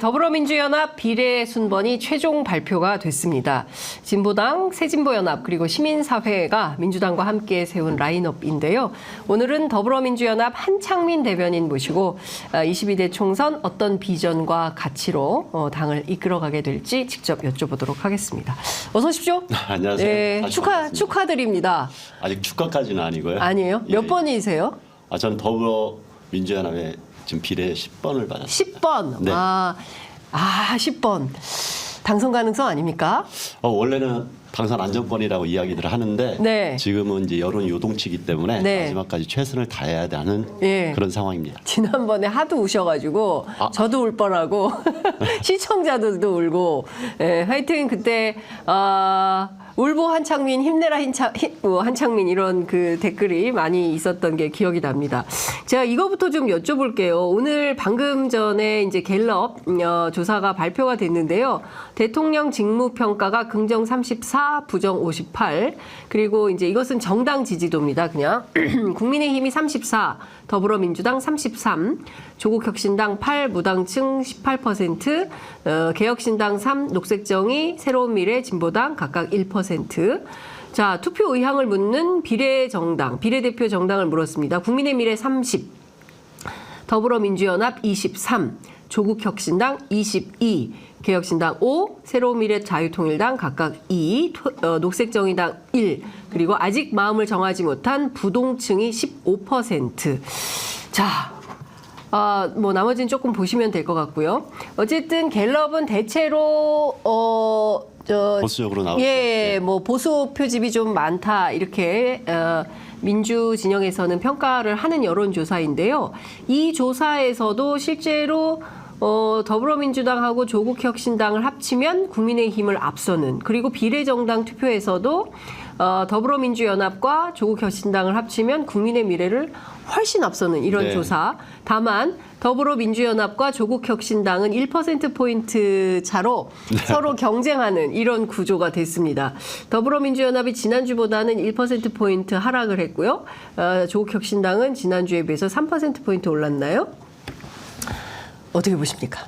더불어민주연합 비례 순번이 최종 발표가 됐습니다. 진보당, 새진보연합 그리고 시민사회가 민주당과 함께 세운 라인업인데요. 오늘은 더불어민주연합 한창민 대변인 모시고 22대 총선 어떤 비전과 가치로 당을 이끌어가게 될지 직접 여쭤보도록 하겠습니다. 어서 오십시오. 안녕하세요. 네, 축하드립니다. 아직 축하까지는 아니고요. 아니에요? 몇 번이세요? 저는 더불어민주연합에 지금 비례 10번을 받았습니다. 10번. 네. 10번. 당선 가능성 아닙니까? 원래는 당선 안정권이라고 이야기들을 하는데 네. 지금은 이제 여론 요동치기 때문에 네. 마지막까지 최선을 다해야 하는 예. 그런 상황입니다. 지난번에 하도 우셔가지고 저도 울 뻔하고 시청자들도 울고 하여튼 그때 울보 한창민 힘내라 한창민 이런 그 댓글이 많이 있었던 게 기억이 납니다. 제가 이거부터 좀 여쭤볼게요. 오늘 방금 전에 이제 갤럽 조사가 발표가 됐는데요. 대통령 직무평가가 긍정 34, 부정 58. 그리고 이제 이것은 정당 지지도입니다. 그냥 국민의힘이 34, 더불어민주당 33, 조국혁신당 8, 무당층 18%, 개혁신당 3, 녹색정의, 새로운미래, 진보당 각각 1%. 자, 투표 의향을 묻는 비례대표 정당을 물었습니다. 국민의미래 30, 더불어민주연합 23, 조국혁신당 22, 개혁신당 5, 새로운미래 자유통일당 각각 2, 녹색정의당 1, 그리고 아직 마음을 정하지 못한 부동층이 15%. 자, 뭐 나머지는 조금 보시면 될 것 같고요. 어쨌든 갤럽은 대체로 보수적으로 나오죠. 예, 뭐 보수 표집이 좀 많다 이렇게 민주 진영에서는 평가를 하는 여론조사인데요. 이 조사에서도 실제로 더불어민주당하고 조국혁신당을 합치면 국민의힘을 앞서는, 그리고 비례정당 투표에서도 더불어민주연합과 조국혁신당을 합치면 국민의미래를 훨씬 앞서는 이런 네. 조사. 다만 더불어민주연합과 조국혁신당은 1%포인트 차로 서로 경쟁하는 이런 구조가 됐습니다. 더불어민주연합이 지난주보다는 1%포인트 하락을 했고요. 조국혁신당은 지난주에 비해서 3%포인트 올랐나요? 어떻게 보십니까?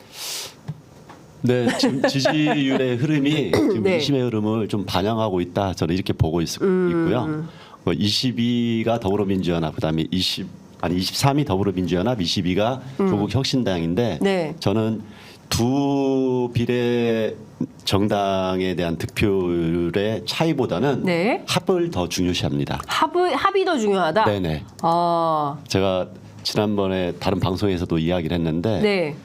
네, 지금 지지율의 흐름이 지금 네. 민심의 흐름을 좀 반영하고 있다. 저는 이렇게 보고 있고요. 22가 더불어민주연합, 그다음에 23이 더불어민주연합, 22가 조국혁신당인데 네. 저는 두 비례 정당에 대한 득표율의 차이보다는 네. 합을 더 중요시합니다. 합이 더 중요하다? 네네. 아, 제가 지난번에 다른 방송에서도 이야기를 했는데 네.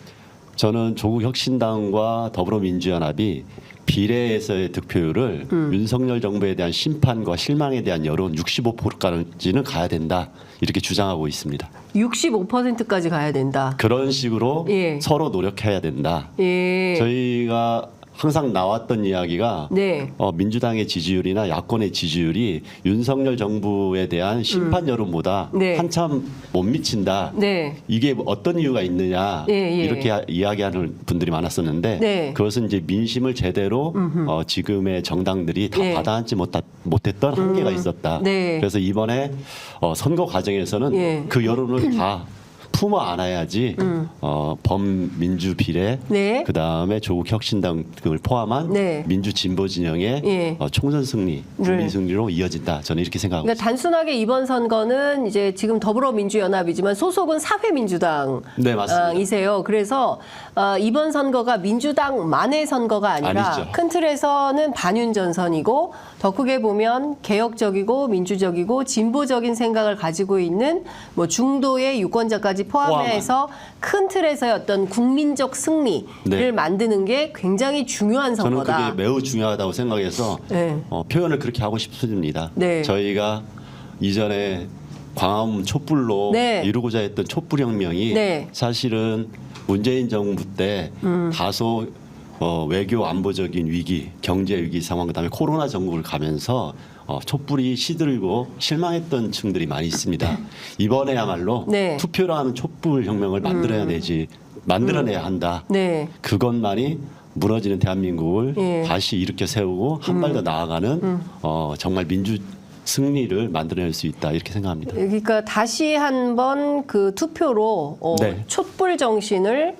저는 조국혁신당과 더불어민주연합이 비례에서의 득표율을 윤석열 정부에 대한 심판과 실망에 대한 여론 65%까지는 가야 된다, 이렇게 주장하고 있습니다. 65%까지 가야 된다. 그런 식으로 예. 서로 노력해야 된다. 예. 저희가 항상 나왔던 이야기가 네. 민주당의 지지율이나 야권의 지지율이 윤석열 정부에 대한 심판 여론보다 네. 한참 못 미친다. 네. 이게 어떤 이유가 있느냐, 예. 이렇게 이야기하는 분들이 많았었는데 네. 그것은 이제 민심을 제대로 지금의 정당들이 다 네. 받아안지 못했던 한계가 있었다. 네. 그래서 이번에 선거 과정에서는 예. 그 여론을 다 품어 안아야지 범민주 비례, 네. 그다음에 조국혁신당 등을 포함한 네. 민주 진보 진영의 예. 총선 승리, 국민 승리로 이어진다. 저는 이렇게 생각하고 그러니까 있습니다. 단순하게 이번 선거는 이제 지금 더불어민주연합이지만 소속은 네, 맞습니다. 사회민주당이세요. 그래서 이번 선거가 민주당만의 선거가 아니라 아니죠. 큰 틀에서는 반윤전선이고, 더 크게 보면 개혁적이고 민주적이고 진보적인 생각을 가지고 있는 뭐 중도의 유권자까지 포함해서 큰 틀에서의 어떤 국민적 승리를 네. 만드는 게 굉장히 중요한 저는 선거다. 그게 매우 중요하다고 생각해서 네. 표현을 그렇게 하고 싶습니다. 네. 저희가 이전에 광화문 촛불로 네. 이루고자 했던 촛불혁명이 네. 사실은 문재인 정부 때 다소 외교 안보적인 위기, 경제 위기 상황, 그다음에 코로나 전국을 가면서 촛불이 시들고 실망했던 층들이 많이 있습니다. 이번에야말로 네. 투표라는 촛불 혁명을 만들어내야 한다. 네. 그것만이 무너지는 대한민국을 예. 다시 일으켜 세우고 한 발 더 나아가는 정말 민주 승리를 만들어낼 수 있다, 이렇게 생각합니다. 그러니까 다시 한번 그 투표로 네. 촛불 정신을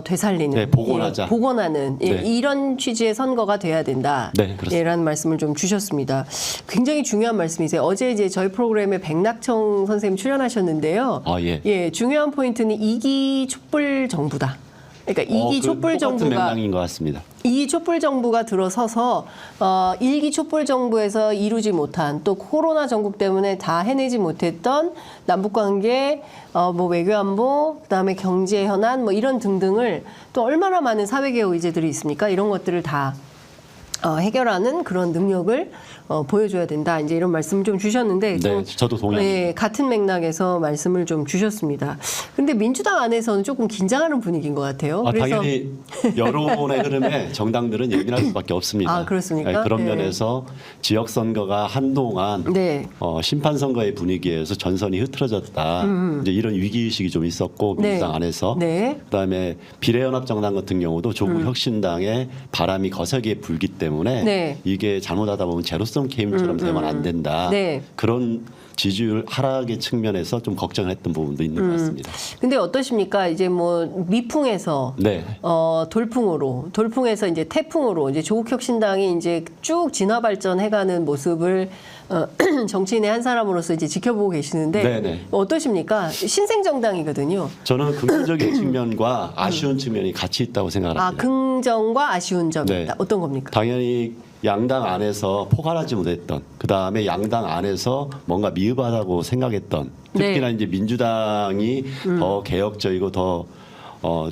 되살리는, 네, 복원하자. 예, 복원하는 예, 네. 이런 취지의 선거가 돼야 된다. 네, 그렇습니다. 예, 라는 말씀을 좀 주셨습니다. 굉장히 중요한 말씀이세요. 어제 이제 저희 프로그램에 백낙청 선생님 출연하셨는데요. 아, 예. 중요한 포인트는 이기 촛불 정부다. 그러니까 이기 촛불 똑같은 정부가 맥락인 것 같습니다. 이 촛불 정부가 들어서서 일기 촛불 정부에서 이루지 못한 또 코로나 전국 때문에 다 해내지 못했던 남북 관계, 뭐 외교 안보, 그다음에 경제 현안 뭐 이런 등등을 또 얼마나 많은 사회 개혁 의제들이 있습니까? 이런 것들을 다 해결하는 그런 능력을 보여줘야 된다. 이제 이런 말씀 좀 주셨는데, 네, 저도 동의합니다. 네, 같은 맥락에서 말씀을 좀 주셨습니다. 근데 민주당 안에서는 조금 긴장하는 분위기인 것 같아요. 당연히 여론의 흐름에 정당들은 예민할 수밖에 없습니다. 아, 그렇습니까? 네, 그런 네. 면에서 지역 선거가 한동안 네. 심판 선거의 분위기에서 전선이 흐트러졌다. 이제 이런 위기 의식이 좀 있었고 민주당 네. 안에서 네. 그다음에 비례연합 정당 같은 경우도 조국 혁신당의 바람이 거세게 불기 때문에 네. 이게 잘못하다 보면 제로섬 게임처럼 되면 안 된다. 네. 그런 지지율 하락의 측면에서 좀 걱정을 했던 부분도 있는 것 같습니다. 근데 어떠십니까? 이제 뭐 미풍에서 네. 돌풍에서 이제 태풍으로 이제 조국 혁신당이 이제 쭉 진화 발전해가는 모습을 정치인의 한 사람으로서 이제 지켜보고 계시는데 네네. 어떠십니까? 신생 정당이거든요. 저는 긍정적인 측면과 아쉬운 측면이 같이 있다고 아, 생각합니다. 긍정과 아쉬운 점이 네. 있다. 어떤 겁니까? 당연히 양당 안에서 포괄하지 못했던, 그 다음에 양당 안에서 뭔가 미흡하다고 생각했던, 특히나 네. 이제 민주당이 더 개혁적이고 더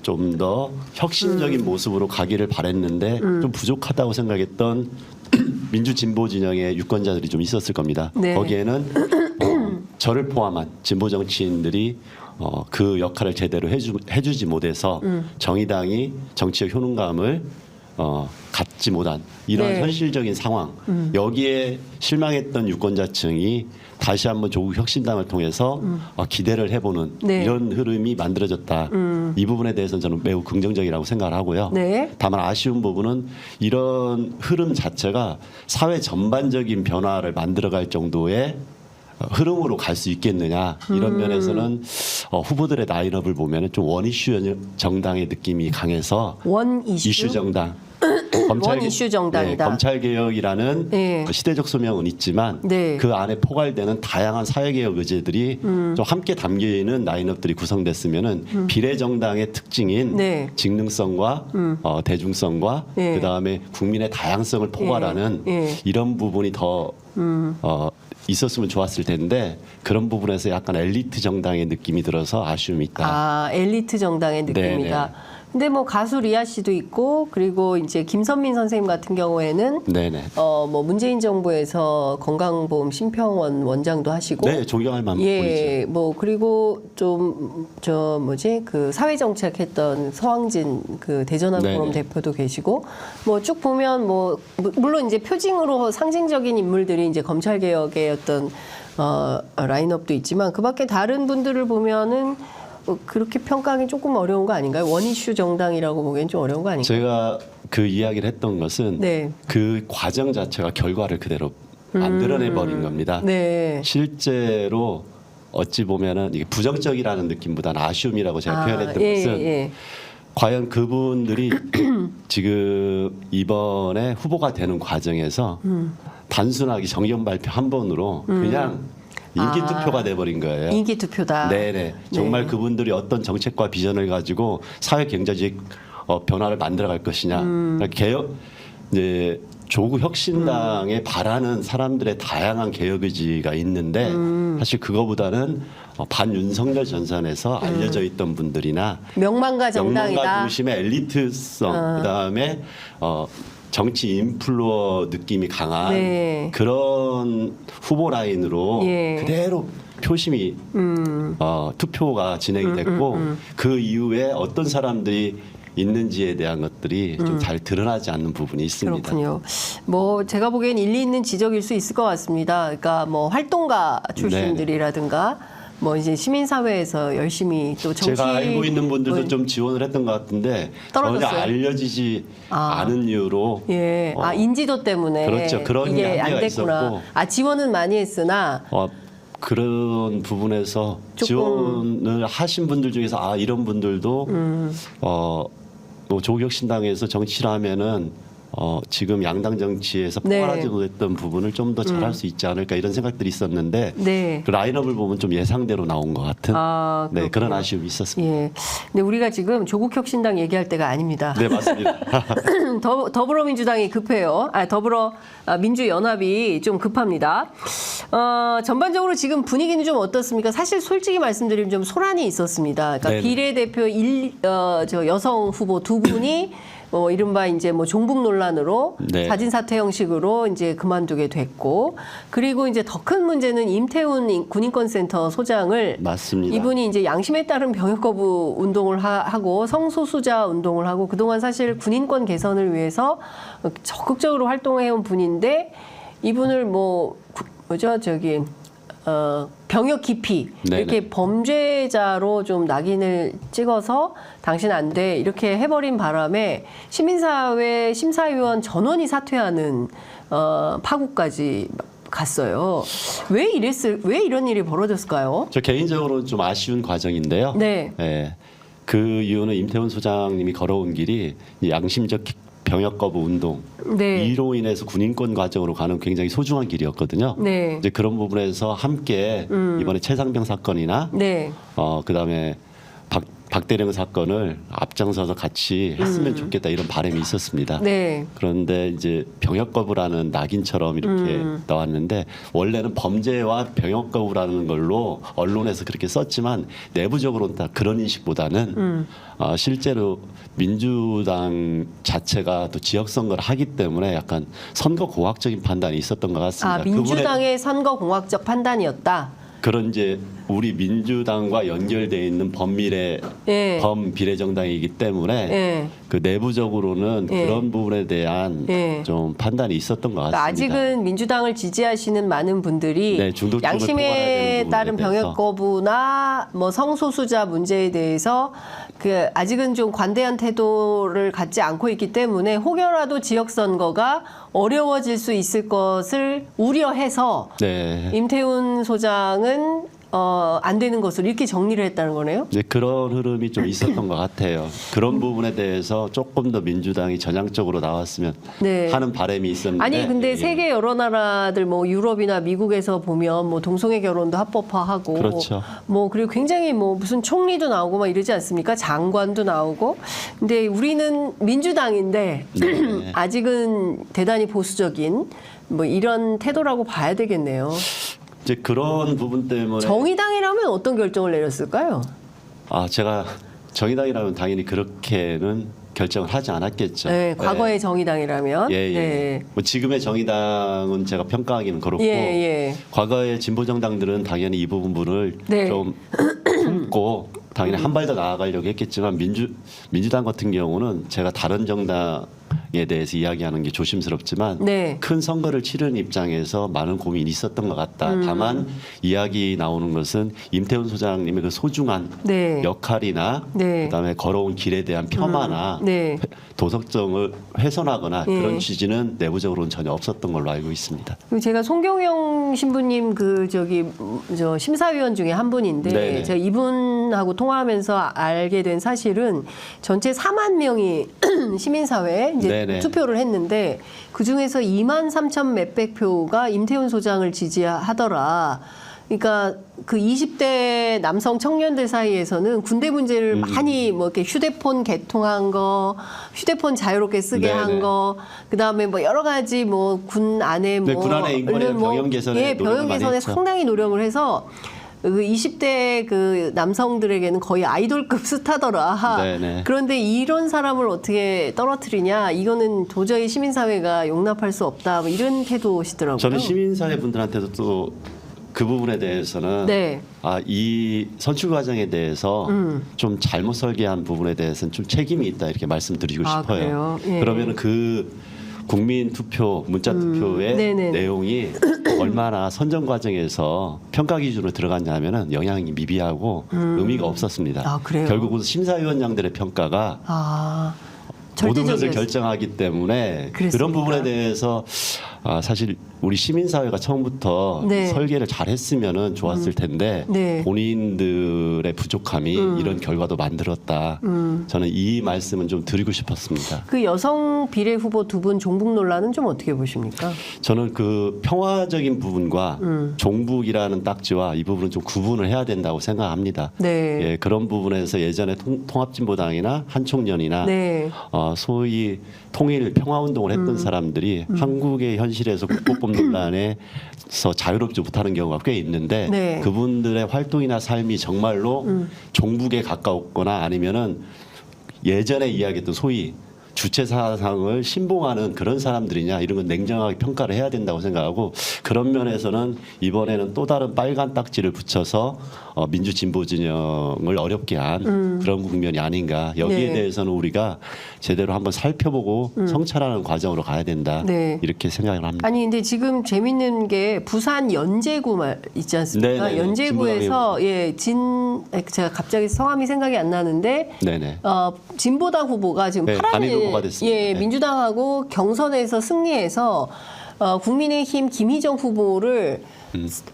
좀 더 혁신적인 모습으로 가기를 바랬는데 좀 부족하다고 생각했던 민주 진보 진영의 유권자들이 좀 있었을 겁니다. 네. 거기에는 저를 포함한 진보 정치인들이 그 역할을 제대로 해주지 못해서 정의당이 정치적 효능감을 갖지 못한 이런 네. 현실적인 상황, 여기에 실망했던 유권자층이 다시 한번 조국 혁신당을 통해서 기대를 해보는 네. 이런 흐름이 만들어졌다. 이 부분에 대해서는 저는 매우 긍정적이라고 생각을 하고요. 네. 다만 아쉬운 부분은 이런 흐름 자체가 사회 전반적인 변화를 만들어갈 정도의 흐름으로 갈 수 있겠느냐 이런 면에서는 후보들의 라인업을 보면 좀 원이슈 정당의 느낌이 강해서 원 이슈 정당 원 이슈 정당이다. 네, 검찰 개혁이라는 네. 시대적 소명은 있지만 네. 그 안에 포괄되는 다양한 사회개혁 의제들이 좀 함께 담겨 있는 라인업들이 구성됐으면은 비례정당의 특징인 네. 직능성과 대중성과 네. 그 다음에 국민의 다양성을 포괄하는 네. 이런 부분이 더 있었으면 좋았을 텐데 그런 부분에서 약간 엘리트 정당의 느낌이 들어서 아쉬움이 있다. 아, 엘리트 정당의 느낌이다. 네네. 근데 뭐 가수 리아 씨도 있고 그리고 이제 김선민 선생님 같은 경우에는 네네. 뭐 문재인 정부에서 건강보험 심평원 원장도 하시고 네, 존경할 만한 분이죠. 예, 뭐 그리고 좀 그 사회정책 했던 서왕진 그 대전환 네네. 포럼 대표도 계시고 뭐 쭉 보면 뭐 물론 이제 표징으로 상징적인 인물들이 이제 검찰 개혁의 어떤 라인업도 있지만 그밖에 다른 분들을 보면은 그렇게 평가하기 조금 어려운 거 아닌가요? 원이슈 정당이라고 보기엔 좀 어려운 거 아닌가요? 제가 그 이야기를 했던 것은 네. 그 과정 자체가 결과를 그대로 만들어내 버린 겁니다. 네. 실제로 어찌 보면은 이게 부정적이라는 느낌보다는 아쉬움이라고 제가 표현했던 예, 것은 예. 과연 그분들이 지금 이번에 후보가 되는 과정에서 단순하게 정견 발표 한 번으로 그냥 인기 투표가 돼버린 거예요. 인기 투표다. 네네. 정말 그분들이 어떤 정책과 비전을 가지고 사회 경제적 변화를 만들어갈 것이냐. 그러니까 개혁 이제 조국 혁신당에 바라는 사람들의 다양한 개혁 의지가 있는데 사실 그거보다는 반윤석열 전선에서 알려져 있던 분들이나 명망가 정당이다. 명망가 중심의 엘리트성 그다음에 정치 인플루어 느낌이 강한 네. 그런 후보 라인으로 예. 그대로 표심이 투표가 진행이 됐고 그 이후에 어떤 사람들이 있는지에 대한 것들이 좀 잘 드러나지 않는 부분이 있습니다. 그렇군요. 뭐 제가 보기엔 일리 있는 지적일 수 있을 것 같습니다. 그러니까 뭐 활동가 출신들이라든가 뭐 이제 시민사회에서 열심히 또 정치 제가 알고 있는 분들도 뭐, 좀 지원을 했던 것 같은데 떨어졌어요? 전혀 알려지지 않은 이유로 인지도 때문에 그렇죠. 그런 이게 한계가 안 됐구나. 있었고. 지원은 많이 했으나 그런 부분에서 조금 지원을 하신 분들 중에서 아 이런 분들도 뭐 조국혁신당에서 정치를 하면은 지금 양당 정치에서 네. 포괄하지 못했던 부분을 좀 더 잘할 수 있지 않을까 이런 생각들이 있었는데 네. 그 라인업을 보면 좀 예상대로 나온 것 같은 아, 네, 그런 그렇군요. 아쉬움이 있었습니다. 예. 근데 우리가 지금 조국혁신당 얘기할 때가 아닙니다. 네 맞습니다. 더불어민주당이 급해요. 민주연합이 좀 급합니다. 전반적으로 지금 분위기는 좀 어떻습니까? 사실 솔직히 말씀드리면 좀 소란이 있었습니다. 그러니까 네네. 비례대표 저 여성 후보 두 분이 이른바 이제 뭐 종북 논란으로 네. 자진 사퇴 형식으로 이제 그만두게 됐고, 그리고 이제 더 큰 문제는 임태훈 군인권센터 소장을 맞습니다. 이분이 이제 양심에 따른 병역 거부 운동을 하고 성소수자 운동을 하고 그동안 사실 군인권 개선을 위해서 적극적으로 활동해온 분인데 이분을 병역 기피 네네. 이렇게 범죄자로 좀 낙인을 찍어서 당신 안 돼 이렇게 해버린 바람에 시민사회 심사위원 전원이 사퇴하는 파국까지 갔어요. 왜 이런 일이 벌어졌을까요? 저 개인적으로 좀 아쉬운 과정인데요. 네. 예, 그 이유는 임태훈 소장님이 걸어온 길이 이 양심적 병역 거부 운동 네. 이로 인해서 군인권 과정으로 가는 굉장히 소중한 길이었거든요. 네. 이제 그런 부분에서 함께 이번에 최상병 사건이나 네. 그다음에 박대령 사건을 앞장서서 같이 했으면 좋겠다 이런 바람이 있었습니다. 네. 그런데 이제 병역 거부라는 낙인처럼 이렇게 나왔는데 원래는 범죄와 병역 거부라는 걸로 언론에서 그렇게 썼지만 내부적으로는 다 그런 인식보다는 실제로 민주당 자체가 또 지역 선거를 하기 때문에 약간 선거 공학적인 판단이 있었던 것 같습니다. 민주당의 선거 공학적 판단이었다. 그런 이제 우리 민주당과 연결돼 있는 예. 범비례 정당이기 때문에 예. 그 내부적으로는 예. 그런 부분에 대한 예. 좀 판단이 있었던 것 그러니까 같습니다. 아직은 민주당을 지지하시는 많은 분들이 네, 중도층을 통과해야 양심에 되는 따른 부분에 병역 대해서. 거부나 뭐 성소수자 문제에 대해서 그 아직은 좀 관대한 태도를 갖지 않고 있기 때문에 혹여라도 지역 선거가 어려워질 수 있을 것을 우려해서 네. 임태훈 소장은 안 되는 것으로 이렇게 정리를 했다는 거네요. 이제 그런 흐름이 좀 있었던 것 같아요. 그런 부분에 대해서 조금 더 민주당이 전향적으로 나왔으면 네. 하는 바람이 있었는데 아니 근데 예. 세계 여러 나라들 뭐 유럽이나 미국에서 보면 뭐 동성애 결혼도 합법화하고 그렇죠. 뭐 그리고 굉장히 뭐 무슨 총리도 나오고 막 이러지 않습니까? 장관도 나오고. 근데 우리는 민주당인데 네. 아직은 대단히 보수적인 뭐 이런 태도라고 봐야 되겠네요. 이제 그런 부분 때문에 정의당이라면 어떤 결정을 내렸을까요? 제가 정의당이라면 당연히 그렇게는 결정을 하지 않았겠죠. 네, 과거의 정의당이라면. 예, 예. 네. 뭐 지금의 정의당은 제가 평가하기는 그렇고 예, 예. 과거의 진보 정당들은 당연히 이 부분을 네. 좀 품고 당연히 한 발 더 나아가려고 했겠지만 민주당 같은 경우는 제가 다른 정당에 대해서 이야기하는 게 조심스럽지만 네. 큰 선거를 치르는 입장에서 많은 고민이 있었던 것 같다. 다만 이야기 나오는 것은 임태훈 소장님의 그 소중한 네. 역할이나 네. 그다음에 걸어온 길에 대한 폄하나 네. 도덕성을 훼손하거나 예. 그런 취지는 내부적으로는 전혀 없었던 걸로 알고 있습니다. 그리고 제가 송경영 신부님 저 심사위원 중에 한 분인데 네네. 제가 이분하고 통화하면서 알게 된 사실은 전체 4만 명이 시민사회 이제 네네. 투표를 했는데 그 중에서 2만 3천 몇백 표가 임태훈 소장을 지지하더라. 그러니까 그 20대 남성 청년들 사이에서는 군대 문제를 많이 뭐 이렇게 휴대폰 개통한 거, 휴대폰 자유롭게 쓰게 네네. 한 거, 그 다음에 뭐 여러 가지 뭐 군 안에 네, 뭐 군 안에 인권이나 얼른 뭐 병영 개선에 예, 노력을 병영 많이 개선에 했죠. 상당히 노력을 해서 그 20대 그 남성들에게는 거의 아이돌급 스타더라. 네네. 그런데 이런 사람을 어떻게 떨어뜨리냐? 이거는 도저히 시민사회가 용납할 수 없다. 뭐 이런 태도시더라고요. 저는 시민사회 분들한테도 또 그 부분에 대해서는 네. 이 선출 과정에 대해서 좀 잘못 설계한 부분에 대해서는 좀 책임이 있다 이렇게 말씀드리고 아, 싶어요. 그래요? 예. 그러면은 그 국민 투표, 문자 투표의 네네네. 내용이 얼마나 선정 과정에서 평가 기준으로 들어갔냐면은 영향이 미비하고 의미가 없었습니다. 아, 그래요? 결국은 심사위원장들의 평가가 모든 것을 절대적이었어요. 결정하기 때문에 그랬습니까? 그런 부분에 대해서 사실 우리 시민사회가 처음부터 네. 설계를 잘했으면은 좋았을 텐데 네. 본인들의 부족함이 이런 결과도 만들었다. 저는 이 말씀은 좀 드리고 싶었습니다. 그 여성 비례 후보 두 분 종북 논란은 좀 어떻게 보십니까? 저는 그 평화적인 부분과 종북이라는 딱지와 이 부분은 좀 구분을 해야 된다고 생각합니다. 네. 예, 그런 부분에서 예전에 통합진보당이나 한총련이나 네. 소위 통일 평화운동을 했던 사람들이 한국의 현실에서 국보법 논란에서 자유롭지 못하는 경우가 꽤 있는데 네. 그분들의 활동이나 삶이 정말로 종북에 가까웠거나 아니면은 예전에 이야기했던 소위 주체 사상을 신봉하는 그런 사람들이냐 이런 건 냉정하게 평가를 해야 된다고 생각하고 그런 면에서는 이번에는 또 다른 빨간 딱지를 붙여서 민주 진보 진영을 어렵게 한 그런 국면이 아닌가 여기에 네. 대해서는 우리가 제대로 한번 살펴보고 성찰하는 과정으로 가야 된다 네. 이렇게 생각을 합니다. 아니 근데 지금 재밌는 게 부산 연제구 말 있지 않습니까? 네네. 연제구에서 제가 갑자기 성함이 생각이 안 나는데 네네. 진보당 후보가 지금 네, 단일 후보가 됐습니다. 네. 민주당하고 경선에서 승리해서 국민의힘 김희정 후보를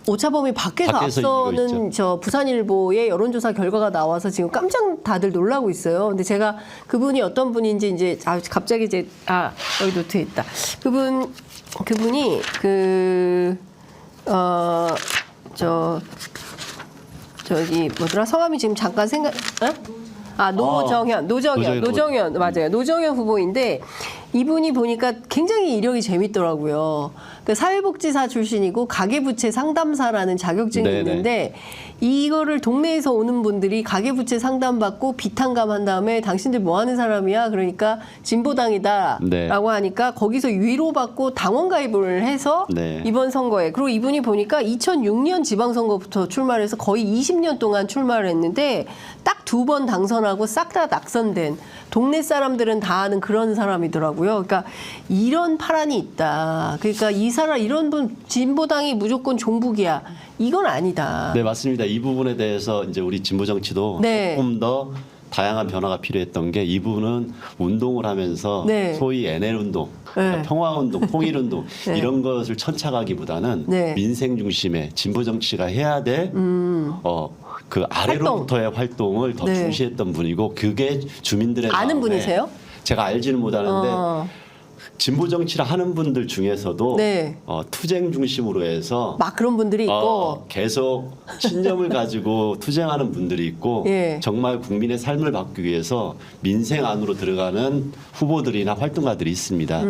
오차범위 밖에서 앞서는 이기고 있죠. 저 부산일보의 여론조사 결과가 나와서 지금 깜짝 다들 놀라고 있어요. 근데 제가 그분이 어떤 분인지 이제 갑자기 여기 노트에 있다. 그분이 저기 뭐더라 성함이 지금 잠깐 노정현 맞아요. 노정현 후보인데 이분이 보니까 굉장히 이력이 재밌더라고요. 그 사회복지사 출신이고 가계부채 상담사라는 자격증이 네네. 있는데 이거를 동네에서 오는 분들이 가계부채 상담받고 비탄감한 다음에 당신들 뭐 하는 사람이야? 그러니까 진보당이다라고 네. 하니까 거기서 위로받고 당원 가입을 해서 네. 이번 선거에 그리고 이분이 보니까 2006년 지방선거부터 출마를 해서 거의 20년 동안 출마를 했는데 딱 2번 당선하고 싹 다 낙선된 동네 사람들은 다 아는 그런 사람이더라고요. 그러니까 이런 파란이 있다. 그러니까 이런 분 진보당이 무조건 종북이야. 이건 아니다. 네 맞습니다. 이 부분에 대해서 이제 우리 진보 정치도 네. 조금 더 다양한 변화가 필요했던 게 이 부분은 운동을 하면서 네. 소위 NL 운동, 네. 평화 운동, 통일 운동 네. 이런 것을 천착하기보다는 네. 민생 중심의 진보 정치가 해야 될 그 아래로부터의 활동을 더 네. 중시했던 분이고 그게 주민들의 아는 마음에 분이세요? 제가 알지는 못하는데 진보 정치를 하는 분들 중에서도 네. 투쟁 중심으로 해서 막 그런 분들이 있고 계속 신념을 가지고 투쟁하는 분들이 있고 예. 정말 국민의 삶을 바꾸기 위해서 민생 안으로 들어가는 후보들이나 활동가들이 있습니다.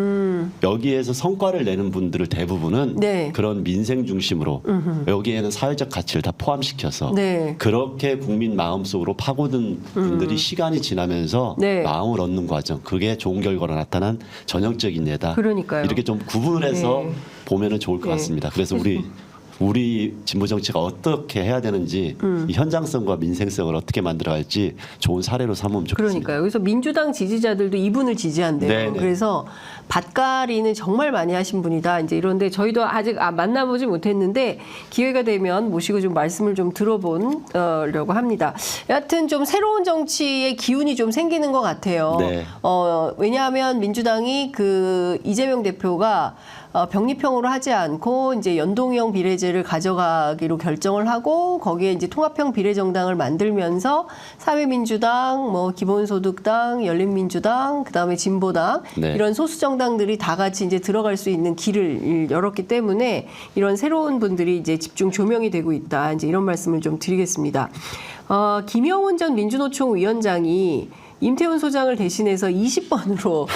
여기에서 성과를 내는 분들을 대부분은 네. 그런 민생 중심으로 여기에는 사회적 가치를 다 포함시켜서 네. 그렇게 국민 마음속으로 파고든 분들이 시간이 지나면서 네. 마음을 얻는 과정 그게 좋은 결과로 나타난 전형적인 예다. 그러니까요. 이렇게 좀 구분을 해서 네. 보면은 좋을 것 네. 같습니다. 그래서 우리 진보 정치가 어떻게 해야 되는지 이 현장성과 민생성을 어떻게 만들어갈지 좋은 사례로 삼으면 좋겠습니다. 그러니까요. 그래서 민주당 지지자들도 이분을 지지한대요. 네네. 그래서 밭갈이는 정말 많이 하신 분이다. 이제 이런데 저희도 아직 만나보지 못했는데 기회가 되면 모시고 좀 말씀을 좀 들어보려고 합니다. 여하튼 좀 새로운 정치의 기운이 좀 생기는 것 같아요. 네. 왜냐하면 민주당이 그 이재명 대표가 병립형으로 하지 않고 이제 연동형 비례제를 가져가기로 결정을 하고 거기에 이제 통합형 비례정당을 만들면서 사회민주당, 뭐 기본소득당, 열린민주당, 그다음에 진보당 네. 이런 소수 정당들이 다 같이 이제 들어갈 수 있는 길을 열었기 때문에 이런 새로운 분들이 이제 집중 조명이 되고 있다. 이제 이런 말씀을 좀 드리겠습니다. 김영훈 전 민주노총 위원장이 임태훈 소장을 대신해서 20번으로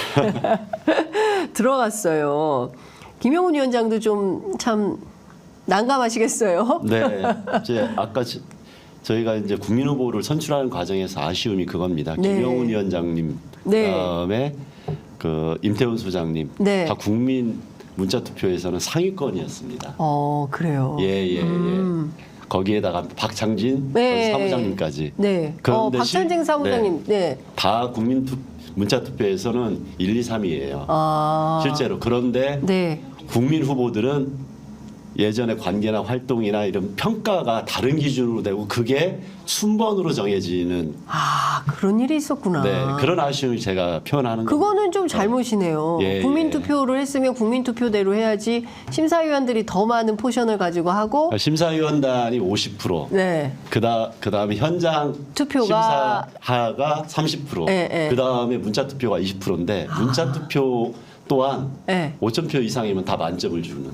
들어갔어요. 김영훈 위원장도 좀 참 난감하시겠어요. 네, 이제 아까 저희가 이제 국민 후보를 선출하는 과정에서 아쉬움이 그겁니다. 네. 김영훈 위원장님 네. 그다음에 그 임태훈 소장님 네. 다 국민 문자 투표에서는 상위권이었습니다. 그래요. 예. 거기에다가 박창진 네. 사무장님까지. 네. 그런데 박찬진 사무장님. 네. 다 국민 문자 투표에서는 1, 2, 3위예요. 아. 실제로. 그런데 네. 국민 후보들은 예전의 관계나 활동이나 이런 평가가 다른 기준으로 되고 그게 순번으로 정해지는 아, 그런 일이 있었구나. 네, 그런 아쉬움을 제가 표현하는 겁니다. 그거는 좀 잘못이네요. 예, 국민투표를 했으면 국민투표대로 해야지 심사위원들이 더 많은 포션을 가지고 하고 심사위원단이 50%, 네. 그다음에 현장 투표가 심사하가 30%, 예, 예. 그다음에 문자 투표가 20%인데 문자 투표 또한 예. 5,000표 이상이면 다 만점을 주는.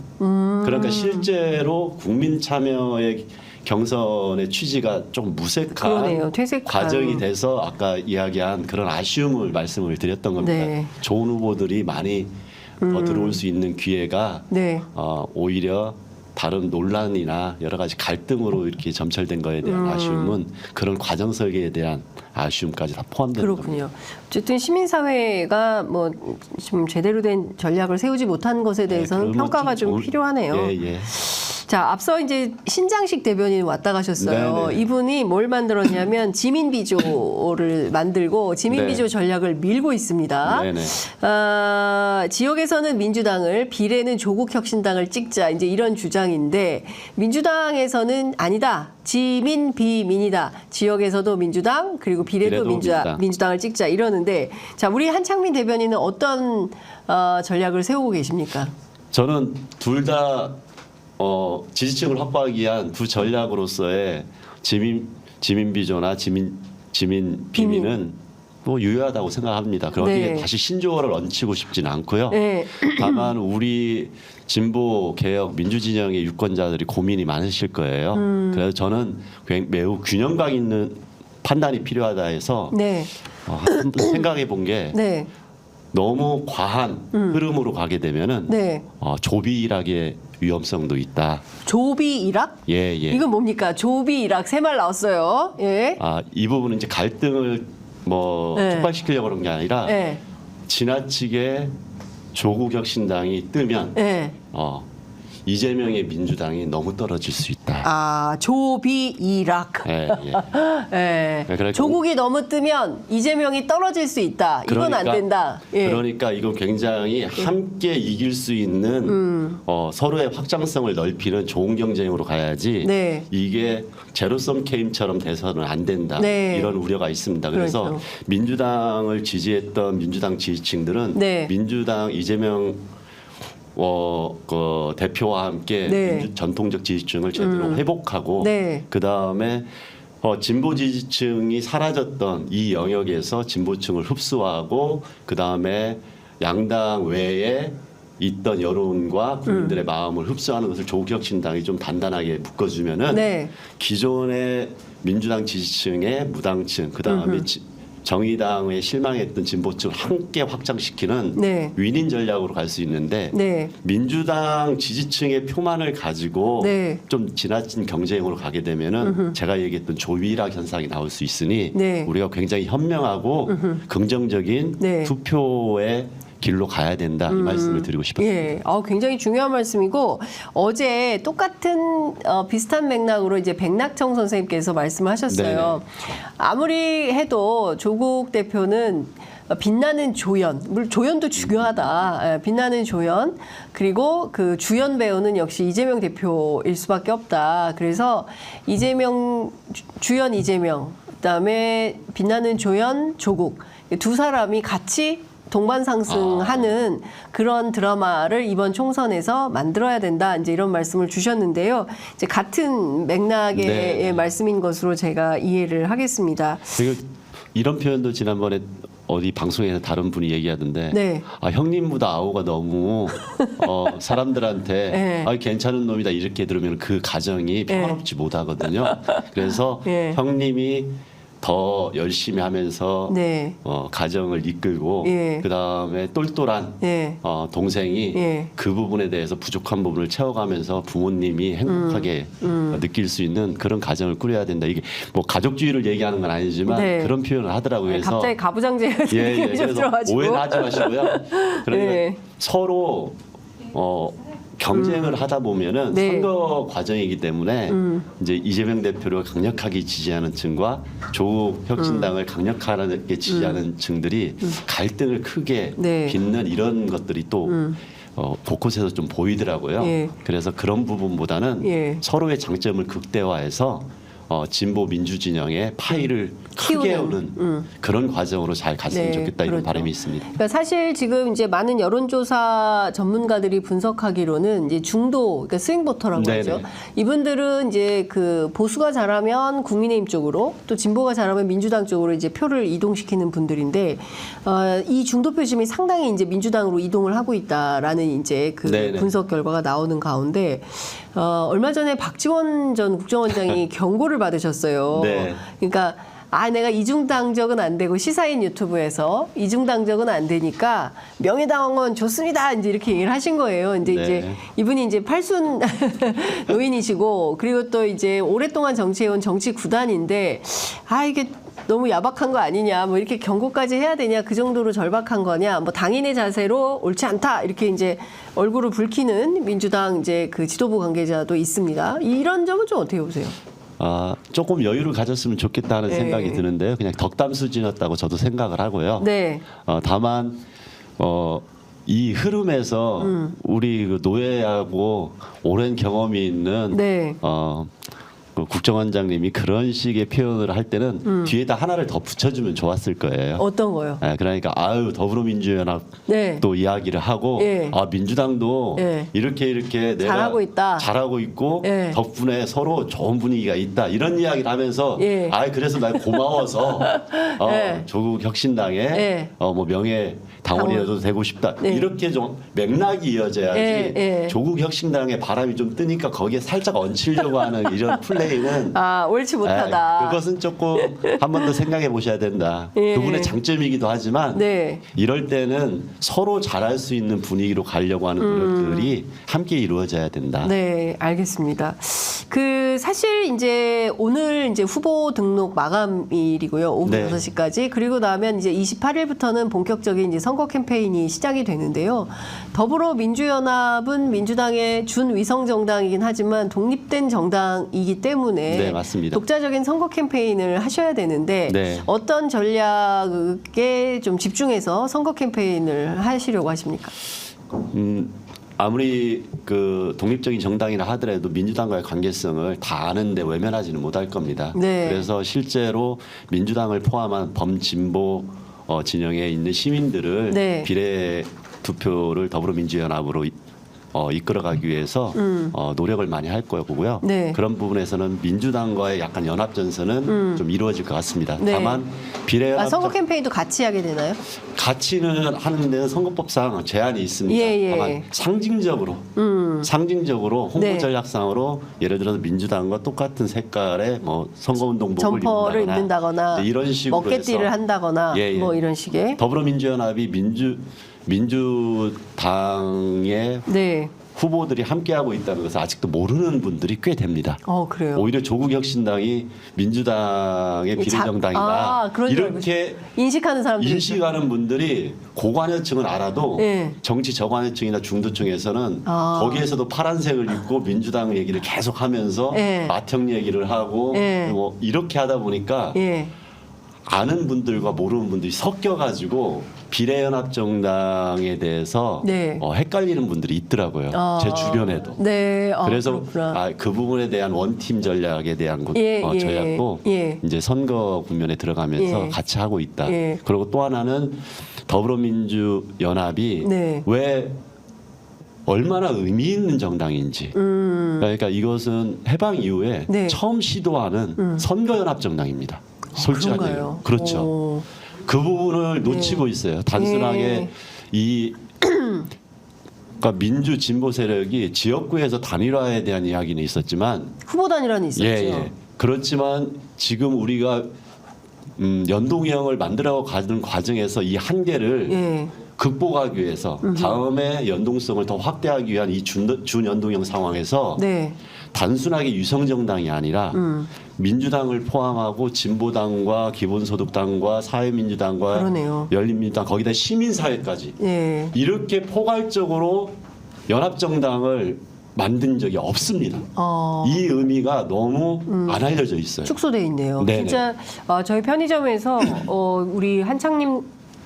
그러니까 실제로 국민 참여의 경선의 취지가 좀 무색한 그러네요. 퇴색한. 과정이 돼서 아까 이야기한 그런 아쉬움을 말씀을 드렸던 겁니다. 네. 좋은 후보들이 많이 더 들어올 수 있는 기회가 네. 오히려 다른 논란이나 여러 가지 갈등으로 이렇게 점철된 거에 대한 아쉬움은 그런 과정 설계에 대한 아쉬움까지 다 포함되는 겁니다. 그렇군요. 어쨌든 시민사회가 뭐 지금 제대로 된 전략을 세우지 못한 것에 대해서는 그러면 평가가 좀 좋은- 필요하네요. 예, 예. 자, 앞서 이제 신장식 대변인 왔다 가셨어요. 네네. 이분이 뭘 만들었냐면 지민비조를 만들고 지민비조 네. 전략을 밀고 있습니다. 네네. 지역에서는 민주당을, 비례는 조국혁신당을 찍자, 이제 이런 주장인데 민주당에서는 아니다. 지민 비민이다. 지역에서도 민주당 그리고 비례도 민주당. 민주당을 찍자 이러는데 자, 우리 한창민 대변인은 어떤 전략을 세우고 계십니까? 저는 둘 다 지지층을 확보하기 위한 두 전략으로서의 지민비조나 지민 비민은 뭐 유효하다고 생각합니다. 그러기에 네. 다시 신조어를 얹히고 싶지는 않고요. 네. 다만 우리 진보 개혁 민주진영의 유권자들이 고민이 많으실 거예요. 그래서 저는 매우 균형감 있는 판단이 필요하다 해서 네. 한번 생각해 본 게 네. 너무 과한 흐름으로 가게 되면은 네. 조비일학의 위험성도 있다. 조비 일학? 예, 예. 이건 뭡니까? 조비 일학 세 말 나왔어요. 예. 이 부분은 이제 갈등을 네. 촉발시키려고 그런 게 아니라 예. 지나치게 조국혁신당이 뜨면 예. 이재명의 민주당이 너무 떨어질 수 있다. 아, 조비 일학. 예, 예. 예. 그러니까 조국이 너무 뜨면 이재명이 떨어질 수 있다. 이건 안 된다. 예. 그러니까 이건 굉장히 함께 이길 수 있는 서로의 확장성을 넓히는 좋은 경쟁으로 가야지 네. 이게 제로섬 게임처럼 돼서는 안 된다. 네. 이런 우려가 있습니다. 그래서 그렇죠. 민주당을 지지했던 민주당 지지층들은 네. 민주당 이재명 그 대표와 함께 네. 전통적 지지층을 제대로 회복하고 네. 그 다음에 진보 지지층이 사라졌던 이 영역에서 진보층을 흡수하고 그 다음에 양당 외에 있던 여론과 국민들의 마음을 흡수하는 것을 조국혁신당이 좀 단단하게 묶어주면은 네. 기존의 민주당 지지층의 무당층 그 다음에 정의당에 실망했던 진보층을 함께 확장시키는 네. 윈윈 전략으로 갈 수 있는데 네. 민주당 지지층의 표만을 가지고 네. 좀 지나친 경쟁으로 가게 되면은 제가 얘기했던 조위락 현상이 나올 수 있으니 네. 우리가 굉장히 현명하고 긍정적인 네. 투표의 길로 가야 된다 이 말씀을 드리고 싶었습니다. 예, 굉장히 중요한 말씀이고 어제 똑같은 비슷한 맥락으로 이제 백낙청 선생님께서 말씀하셨어요. 아무리 해도 조국 대표는 빛나는 조연, 물론 조연도 중요하다. 예, 빛나는 조연 그리고 그 주연 배우는 역시 이재명 대표일 수밖에 없다. 그래서 이재명 주연 이재명, 그다음에 빛나는 조연 조국 두 사람이 같이 동반 상승하는 그런 드라마를 이번 총선에서 만들어야 된다. 이제 이런 말씀을 주셨는데요. 이제 같은 맥락의 네. 말씀인 것으로 제가 이해를 하겠습니다. 그리고 이런 표현도 지난번에 어디 방송에서 다른 분이 얘기하던데 네. 형님보다 아우가 너무 사람들한테 네. 괜찮은 놈이다 이렇게 들으면 그 가정이 평화롭지 못하거든요. 그래서 네. 형님이 더 열심히 하면서 네. 가정을 이끌고 예. 그다음에 똘똘한 예. 동생이 예. 그 부분에 대해서 부족한 부분을 채워가면서 부모님이 행복하게 느낄 수 있는 그런 가정을 꾸려야 된다. 이게 뭐 가족주의를 얘기하는 건 아니지만 네. 그런 표현을 하더라고요. 그래서 갑자기 가부장제 느낌이 좀 그래서 들어가지고. 오해는 하지 마시고요. 그러니까 네. 서로 경쟁을 하다 보면은 네. 선거 과정이기 때문에 이제 이재명 대표를 강력하게 지지하는 층과 조국 혁신당을 강력하게 지지하는 층들이 갈등을 크게 네. 빚는 이런 것들이 또 곳곳에서 좀 보이더라고요. 예. 그래서 그런 부분보다는 예. 서로의 장점을 극대화해서 진보 민주 진영의 파이를 크게 키우는, 오는 그런 과정으로 잘 갔으면 네, 좋겠다 이런 그렇죠. 바람이 있습니다. 그러니까 사실 지금 이제 많은 여론조사 전문가들이 분석하기로는 이제 중도, 그러니까 스윙 보터라고 네네. 하죠. 이분들은 이제 그 보수가 잘하면 국민의힘 쪽으로 또 진보가 잘하면 민주당 쪽으로 이제 표를 이동시키는 분들인데 이 중도 표심이 상당히 이제 민주당으로 이동을 하고 있다라는 이제 그 네네. 분석 결과가 나오는 가운데 얼마 전에 박지원 전 국정원장이 경고를 받으셨어요. 네. 그러니까 내가 이중당적은 안 되고 시사인 유튜브에서 이중당적은 안 되니까 명예당원 좋습니다. 이제 이렇게 얘기를 하신 거예요. 이제 네. 이제 이분이 이제 팔순 노인이시고 그리고 또 이제 오랫동안 정치해온 정치 구단인데 이게 너무 야박한 거 아니냐, 뭐 이렇게 경고까지 해야 되냐, 그 정도로 절박한 거냐, 뭐 당인의 자세로 옳지 않다 이렇게 이제 얼굴을 붉히는 민주당 이제 그 지도부 관계자도 있습니다. 이런 점은 좀 어떻게 보세요? 조금 여유를 가졌으면 좋겠다는 네. 생각이 드는데요. 그냥 덕담 수준이었다고 저도 생각을 하고요. 네. 다만 이 흐름에서 우리 그 노예하고 오랜 경험이 있는 네. 그 국정원장님이 그런 식의 표현을 할 때는 뒤에다 하나를 더 붙여주면 좋았을 거예요. 어떤 거요? 그러니까 더불어민주연합 네. 또 이야기를 하고 예. 민주당도 예. 이렇게 내가 잘하고 있다. 잘하고 있고 예. 덕분에 서로 좋은 분위기가 있다 이런 이야기를 하면서 예. 그래서 날 고마워서 예. 조국 혁신당에 예. 뭐 명예 당원이라도 되고 싶다 네. 이렇게 좀 맥락이 이어져야지 예. 예. 조국 혁신당의 바람이 좀 뜨니까 거기에 살짝 얹히려고 하는 이런 플레이는 옳지 못하다. 그것은 조금 한 번 더 생각해 보셔야 된다. 예. 그분의 장점이기도 하지만 네. 이럴 때는 서로 잘할 수 있는 분위기로 가려고 하는 노력들이 함께 이루어져야 된다. 네, 알겠습니다. 그 사실 이제 오늘 이제 후보 등록 마감일이고요. 오후 네. 6시까지. 그리고 나면 이제 28일부터는 본격적인 이제 선거 캠페인이 시작이 되는데요. 더불어민주연합은 민주당의 준위성 정당이긴 하지만 독립된 정당이기 때문에 네, 맞습니다. 독자적인 선거 캠페인을 하셔야 되는데 네. 어떤 전략에 좀 집중해서 선거 캠페인을 하시려고 하십니까? 아무리 그 독립적인 정당이라 하더라도 민주당과의 관계성을 다 아는데 외면하지는 못할 겁니다. 네. 그래서 실제로 민주당을 포함한 범진보 진영에 있는 시민들을 네. 비례 투표를 더불어민주연합으로 이끌어가기 위해서 노력을 많이 할 거고요. 네. 그런 부분에서는 민주당과의 약간 연합 전선은 좀 이루어질 것 같습니다. 네. 다만 비례연합 선거 캠페인도 같이 하게 되나요? 가치는 하는 데는 선거법상 제한이 있습니다. 예. 다만 상징적으로 홍보 네. 전략상으로 예를 들어서 민주당과 똑같은 색깔의 뭐 선거운동복을 점퍼를 입는다거나 네, 이런 식으로 먹개띠를 해서 한다거나 예. 뭐 이런 식의 더불어민주연합이 민주당의 네. 후보들이 함께하고 있다는 것을 아직도 모르는 분들이 꽤 됩니다. 그래요. 오히려 조국 혁신당이 민주당의 비례정당이다. 그런 줄 이렇게 인식하는 사람들이 인식하는 분들이 고관여층은 알아도 네. 정치 저관여층이나 중도층에서는 거기에서도 파란색을 입고 민주당 얘기를 계속하면서 네. 마청 얘기를 하고 네. 뭐 이렇게 하다 보니까 예. 아는 분들과 모르는 분들이 섞여가지고 비례연합정당에 대해서 네. 헷갈리는 분들이 있더라고요. 제 주변에도. 네. 그래서 그렇구나. 그 부분에 대한 원팀 전략에 대한 예. 전략도 예. 이제 선거 국면에 들어가면서 예. 같이 하고 있다. 예. 그리고 또 하나는 더불어민주연합이 네. 왜 얼마나 의미 있는 정당인지. 그러니까 이것은 해방 이후에 네. 처음 시도하는 선거연합정당입니다. 솔직하게. 그런가요? 그렇죠. 오. 그 부분을 놓치고 있어요. 단순하게 그러니까 민주 진보 세력이 지역구에서 단일화에 대한 이야기는 있었지만 후보 단일화는 있었죠. 그렇지만 지금 우리가 연동형을 만들어 가는 과정에서 이 한계를 예. 극복하기 위해서 다음에 연동성을 더 확대하기 위한 이 준연동형 상황에서 네. 단순하게 유성정당이 아니라 민주당을 포함하고 진보당과 기본소득당과 사회민주당과 그러네요. 열린민주당 거기다 시민사회까지 예. 이렇게 포괄적으로 연합정당을 만든 적이 없습니다. 이 의미가 너무 안 알려져 있어요. 축소돼 있네요. 네네. 진짜 저희 편의점에서 우리 한창님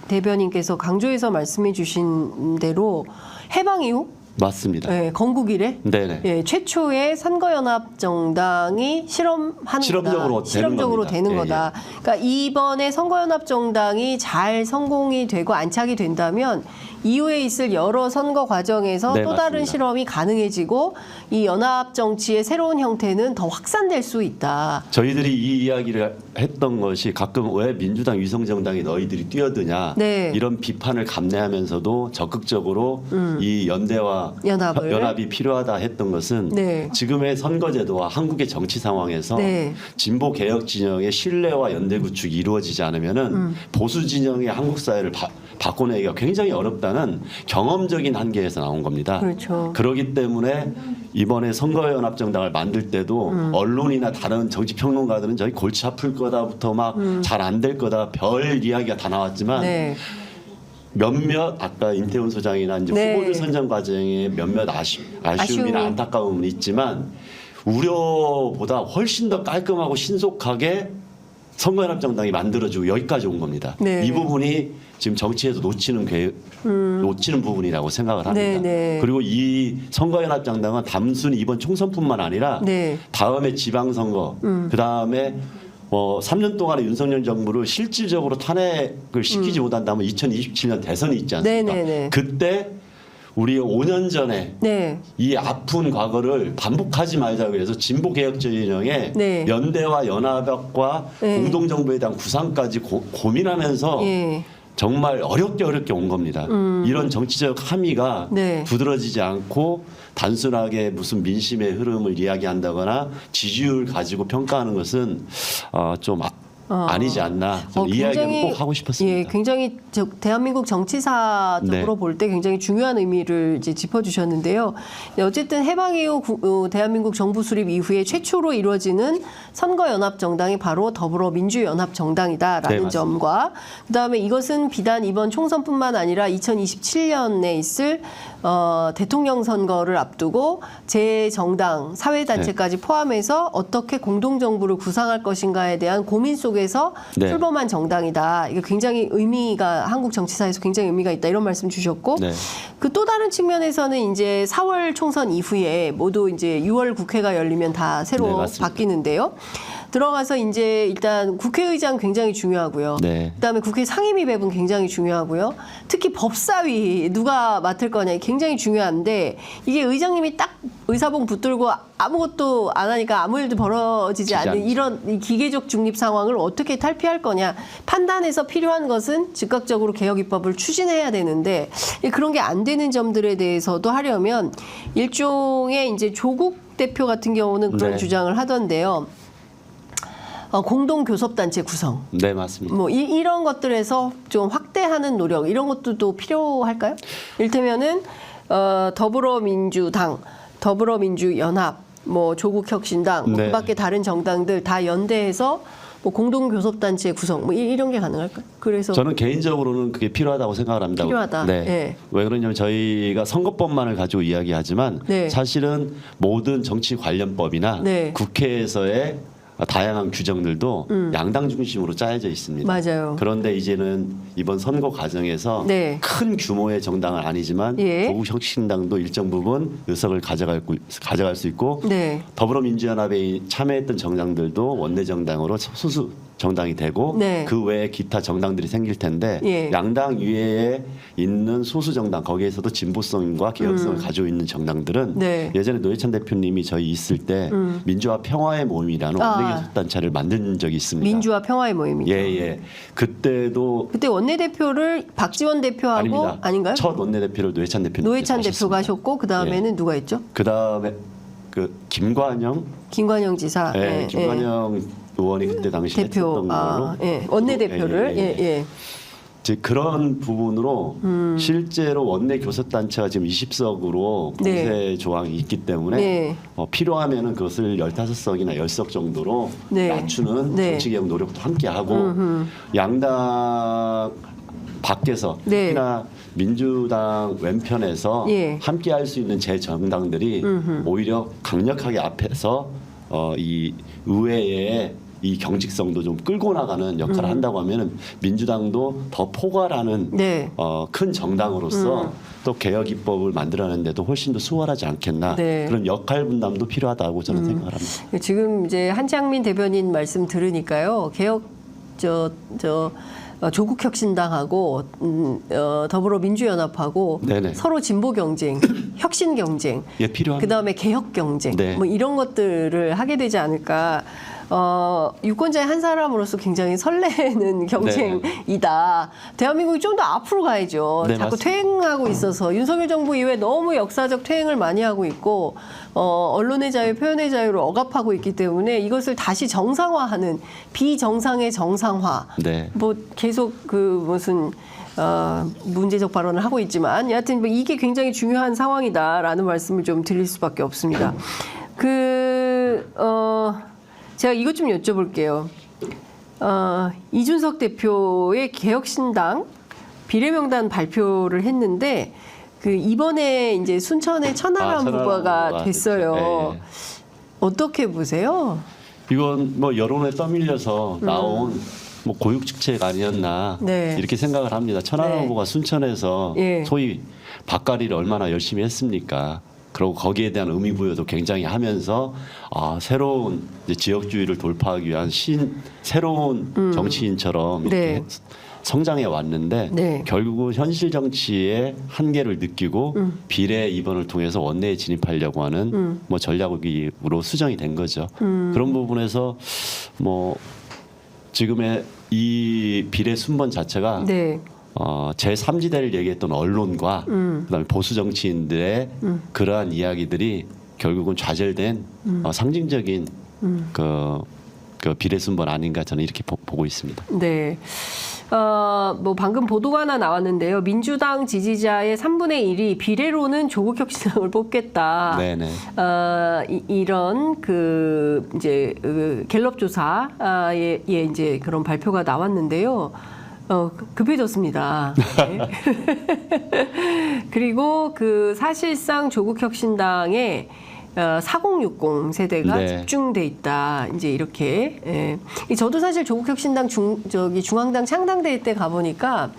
대변인께서 강조해서 말씀해 주신 대로 해방 이후 맞습니다. 네, 건국 이래 네네. 예, 최초의 선거연합정당이 실험적으로 되는 겁니다. 거다. 그러니까 이번에 선거연합정당이 잘 성공이 되고 안착이 된다면 이후에 있을 여러 선거 과정에서 네, 또 다른 맞습니다. 실험이 가능해지고 이 연합 정치의 새로운 형태는 더 확산될 수 있다. 저희들이 이 이야기를 했던 것이 가끔 왜 민주당 위성정당에 너희들이 뛰어드냐 네. 이런 비판을 감내하면서도 적극적으로 이 연대와 연합이 필요하다 했던 것은 네. 지금의 선거제도와 한국의 정치 상황에서 네. 진보 개혁 진영의 신뢰와 연대 구축이 이루어지지 않으면은 보수 진영의 한국 사회를 바꿔내기가 굉장히 어렵다는 경험적인 한계에서 나온 겁니다. 그렇죠. 그렇기 때문에 이번에 선거연합정당을 만들 때도 언론이나 다른 정치평론가들은 저희 골치 아플 거다부터 막 잘 안 될 거다 별 이야기가 다 나왔지만 네. 몇몇 아까 임태훈 소장이나 이제 네. 후보들 선정 과정에 몇몇 아쉬움이나 아쉬움이. 안타까움은 있지만 우려보다 훨씬 더 깔끔하고 신속하게 선거연합정당이 만들어지고 여기까지 온 겁니다. 네. 이 부분이 지금 정치에서 놓치는 부분이라고 생각을 합니다. 네, 네. 그리고 이 선거연합정당은 단순히 이번 총선뿐만 아니라 네. 다음에 지방선거, 그 다음에 3년 동안의 윤석열 정부를 실질적으로 탄핵을 시키지 못한다면 2027년 대선이 있지 않습니까? 네, 네, 네. 그때 우리 5년 전에 네. 이 아픈 과거를 반복하지 말자 그래서 진보 개혁 진영의 네. 연대와 연합과 네. 공동정부에 대한 구상까지 고민하면서 예. 정말 어렵게 온 겁니다. 이런 정치적 함의가 네. 두드러지지 않고 단순하게 무슨 민심의 흐름을 이야기한다거나 지지율 가지고 평가하는 것은 좀 아니지 않나 저는 이 이야기를 꼭 하고 싶었습니다. 예, 굉장히 대한민국 정치사적으로 네. 볼 때 굉장히 중요한 의미를 이제 짚어주셨는데요. 어쨌든 해방 이후 대한민국 정부 수립 이후에 최초로 이루어지는 선거연합정당이 바로 더불어민주연합정당이다라는 네, 점과 그다음에 이것은 비단 이번 총선뿐만 아니라 2027년에 있을 대통령 선거를 앞두고 제 정당, 사회단체까지 포함해서 어떻게 공동정부를 구상할 것인가에 대한 고민 속에서 네. 출범한 정당이다. 이거 굉장히 의미가 한국 정치사에서 굉장히 의미가 있다. 이런 말씀 주셨고 네. 그 또 다른 측면에서는 이제 4월 총선 이후에 모두 이제 6월 국회가 열리면 다 새로 네, 맞습니다. 바뀌는데요. 들어가서 이제 일단 국회의장 굉장히 중요하고요. 네. 그다음에 국회 상임위 배분 굉장히 중요하고요. 특히 법사위 누가 맡을 거냐 굉장히 중요한데 이게 의장님이 딱 의사봉 붙들고 아무것도 안 하니까 아무 일도 벌어지지 않는 이런 이 기계적 중립 상황을 어떻게 탈피할 거냐 판단해서 필요한 것은 즉각적으로 개혁 입법을 추진해야 되는데 그런 게 안 되는 점들에 대해서도 하려면 일종의 이제 조국 대표 같은 경우는 그런 네. 주장을 하던데요. 공동교섭단체 구성. 네, 맞습니다. 뭐 이런 것들에서 좀 확대하는 노력 이런 것도 필요할까요? 이를테면은 더불어민주당, 더불어민주연합, 뭐 조국혁신당, 뭐 네. 그밖에 다른 정당들 다 연대해서 뭐 공동교섭단체 구성 뭐 이런 게 가능할까요? 그래서 저는 개인적으로는 그게 필요하다고 생각을 합니다. 필요하다. 네. 예. 왜 그러냐면 저희가 선거법만을 가지고 이야기하지만 네. 사실은 모든 정치 관련법이나 네. 국회에서의 다양한 규정들도 양당 중심으로 짜여져 있습니다. 맞아요. 그런데 이제는 이번 선거 과정에서 네. 큰 규모의 정당은 아니지만 예. 조국혁신당도 일정 부분 의석을 가져갈 수 있고 네. 더불어민주연합에 참여했던 정당들도 원내정당으로 소수 정당이 되고 네. 그 외에 기타 정당들이 생길 텐데 예. 양당 위에 있는 소수 정당 거기에서도 진보성과 개혁성을 가지고 있는 정당들은 네. 예전에 노회찬 대표님이 저희 있을 때 민주화 평화의 모임이라는 원내교섭단체를 만든 적이 있습니다. 민주화 평화의 모임이죠. 예. 그때도 그때 원내대표를 박지원 대표하고 아닙니다. 아닌가요? 첫 원내대표를 노회찬 대표님. 노회찬 대표가 하셨고 그 다음에는 누가 있죠? 그 다음에 그 김관영, 김관영 지사, 예, 김관영 의원이 그때 당시에 대표, 했던 걸로. 예, 원내대표를 예. 이제 그런 부분으로 실제로 원내 교섭단체가 지금 20석으로 네. 공세 조항이 있기 때문에 네. 필요하면은 그것을 15석이나 10석 정도로 네. 낮추는 네. 정치개혁 노력도 함께하고 양당 밖에서 네. 특히나 민주당 왼편에서 예. 함께할 수 있는 제 정당들이 오히려 강력하게 앞에서 이 의회에 이 경직성도 좀 끌고 나가는 역할을 한다고 하면은 민주당도 더 포괄하는 네. 큰 정당으로서 또 개혁 입법을 만들어내는데도 훨씬 더 수월하지 않겠나 네. 그런 역할 분담도 필요하다고 저는 생각을 합니다. 지금 이제 한창민 대변인 말씀 들으니까요. 개혁 조국혁신당하고 더불어민주연합하고 네네. 서로 진보 경쟁, 혁신 경쟁, 예, 필요합니다. 그다음에 개혁 경쟁, 네. 뭐 이런 것들을 하게 되지 않을까. 유권자의 한 사람으로서 굉장히 설레는 경쟁이다. 대한민국이 좀 더 앞으로 가야죠. 네, 자꾸 맞습니다. 퇴행하고 있어서 윤석열 정부 이후에 너무 역사적 퇴행을 많이 하고 있고 언론의 자유, 표현의 자유를 억압하고 있기 때문에 이것을 다시 정상화하는 비정상의 정상화. 네. 뭐 계속 그 무슨 문제적 발언을 하고 있지만 여하튼 뭐 이게 굉장히 중요한 상황이다라는 말씀을 좀 드릴 수밖에 없습니다. 제가 이것 좀 여쭤볼게요. 이준석 대표의 개혁신당 비례명단 발표를 했는데 그 이번에 이제 순천의 천하람 천하람 후보가 후보가 됐어요. 됐죠. 네. 어떻게 보세요? 이건 뭐 여론에 떠밀려서 나온 뭐 고육직책 아니었나 네. 이렇게 생각을 합니다. 천하람 네. 후보가 순천에서 예. 소위 밥가리를 얼마나 열심히 했습니까? 그리고 거기에 대한 의미부여도 굉장히 하면서 새로운 이제 지역주의를 돌파하기 위한 새로운 정치인처럼 이렇게 네. 성장해 왔는데 네. 결국은 현실 정치의 한계를 느끼고 비례 이번을 통해서 원내에 진입하려고 하는 뭐 전략으로 수정이 된 거죠. 그런 부분에서 뭐 지금의 이 비례 순번 자체가 네. 제3지대를 얘기했던 언론과 그다음에 보수 정치인들의 그러한 이야기들이 결국은 좌절된 상징적인 그 비례 순번 아닌가 저는 이렇게 보고 있습니다. 네. 뭐 방금 보도가 하나 나왔는데요. 민주당 지지자의 3분의 1이 비례로는 조국혁신당을 뽑겠다. 네네. 이런 그 이제 갤럽 조사에 이제 그런 발표가 나왔는데요. 급해졌습니다. 네. 그리고 그 사실상 조국혁신당에 4060 세대가 네. 집중돼 있다. 이제 이렇게. 예. 저도 사실 조국혁신당 중앙당 창당될 때 가보니까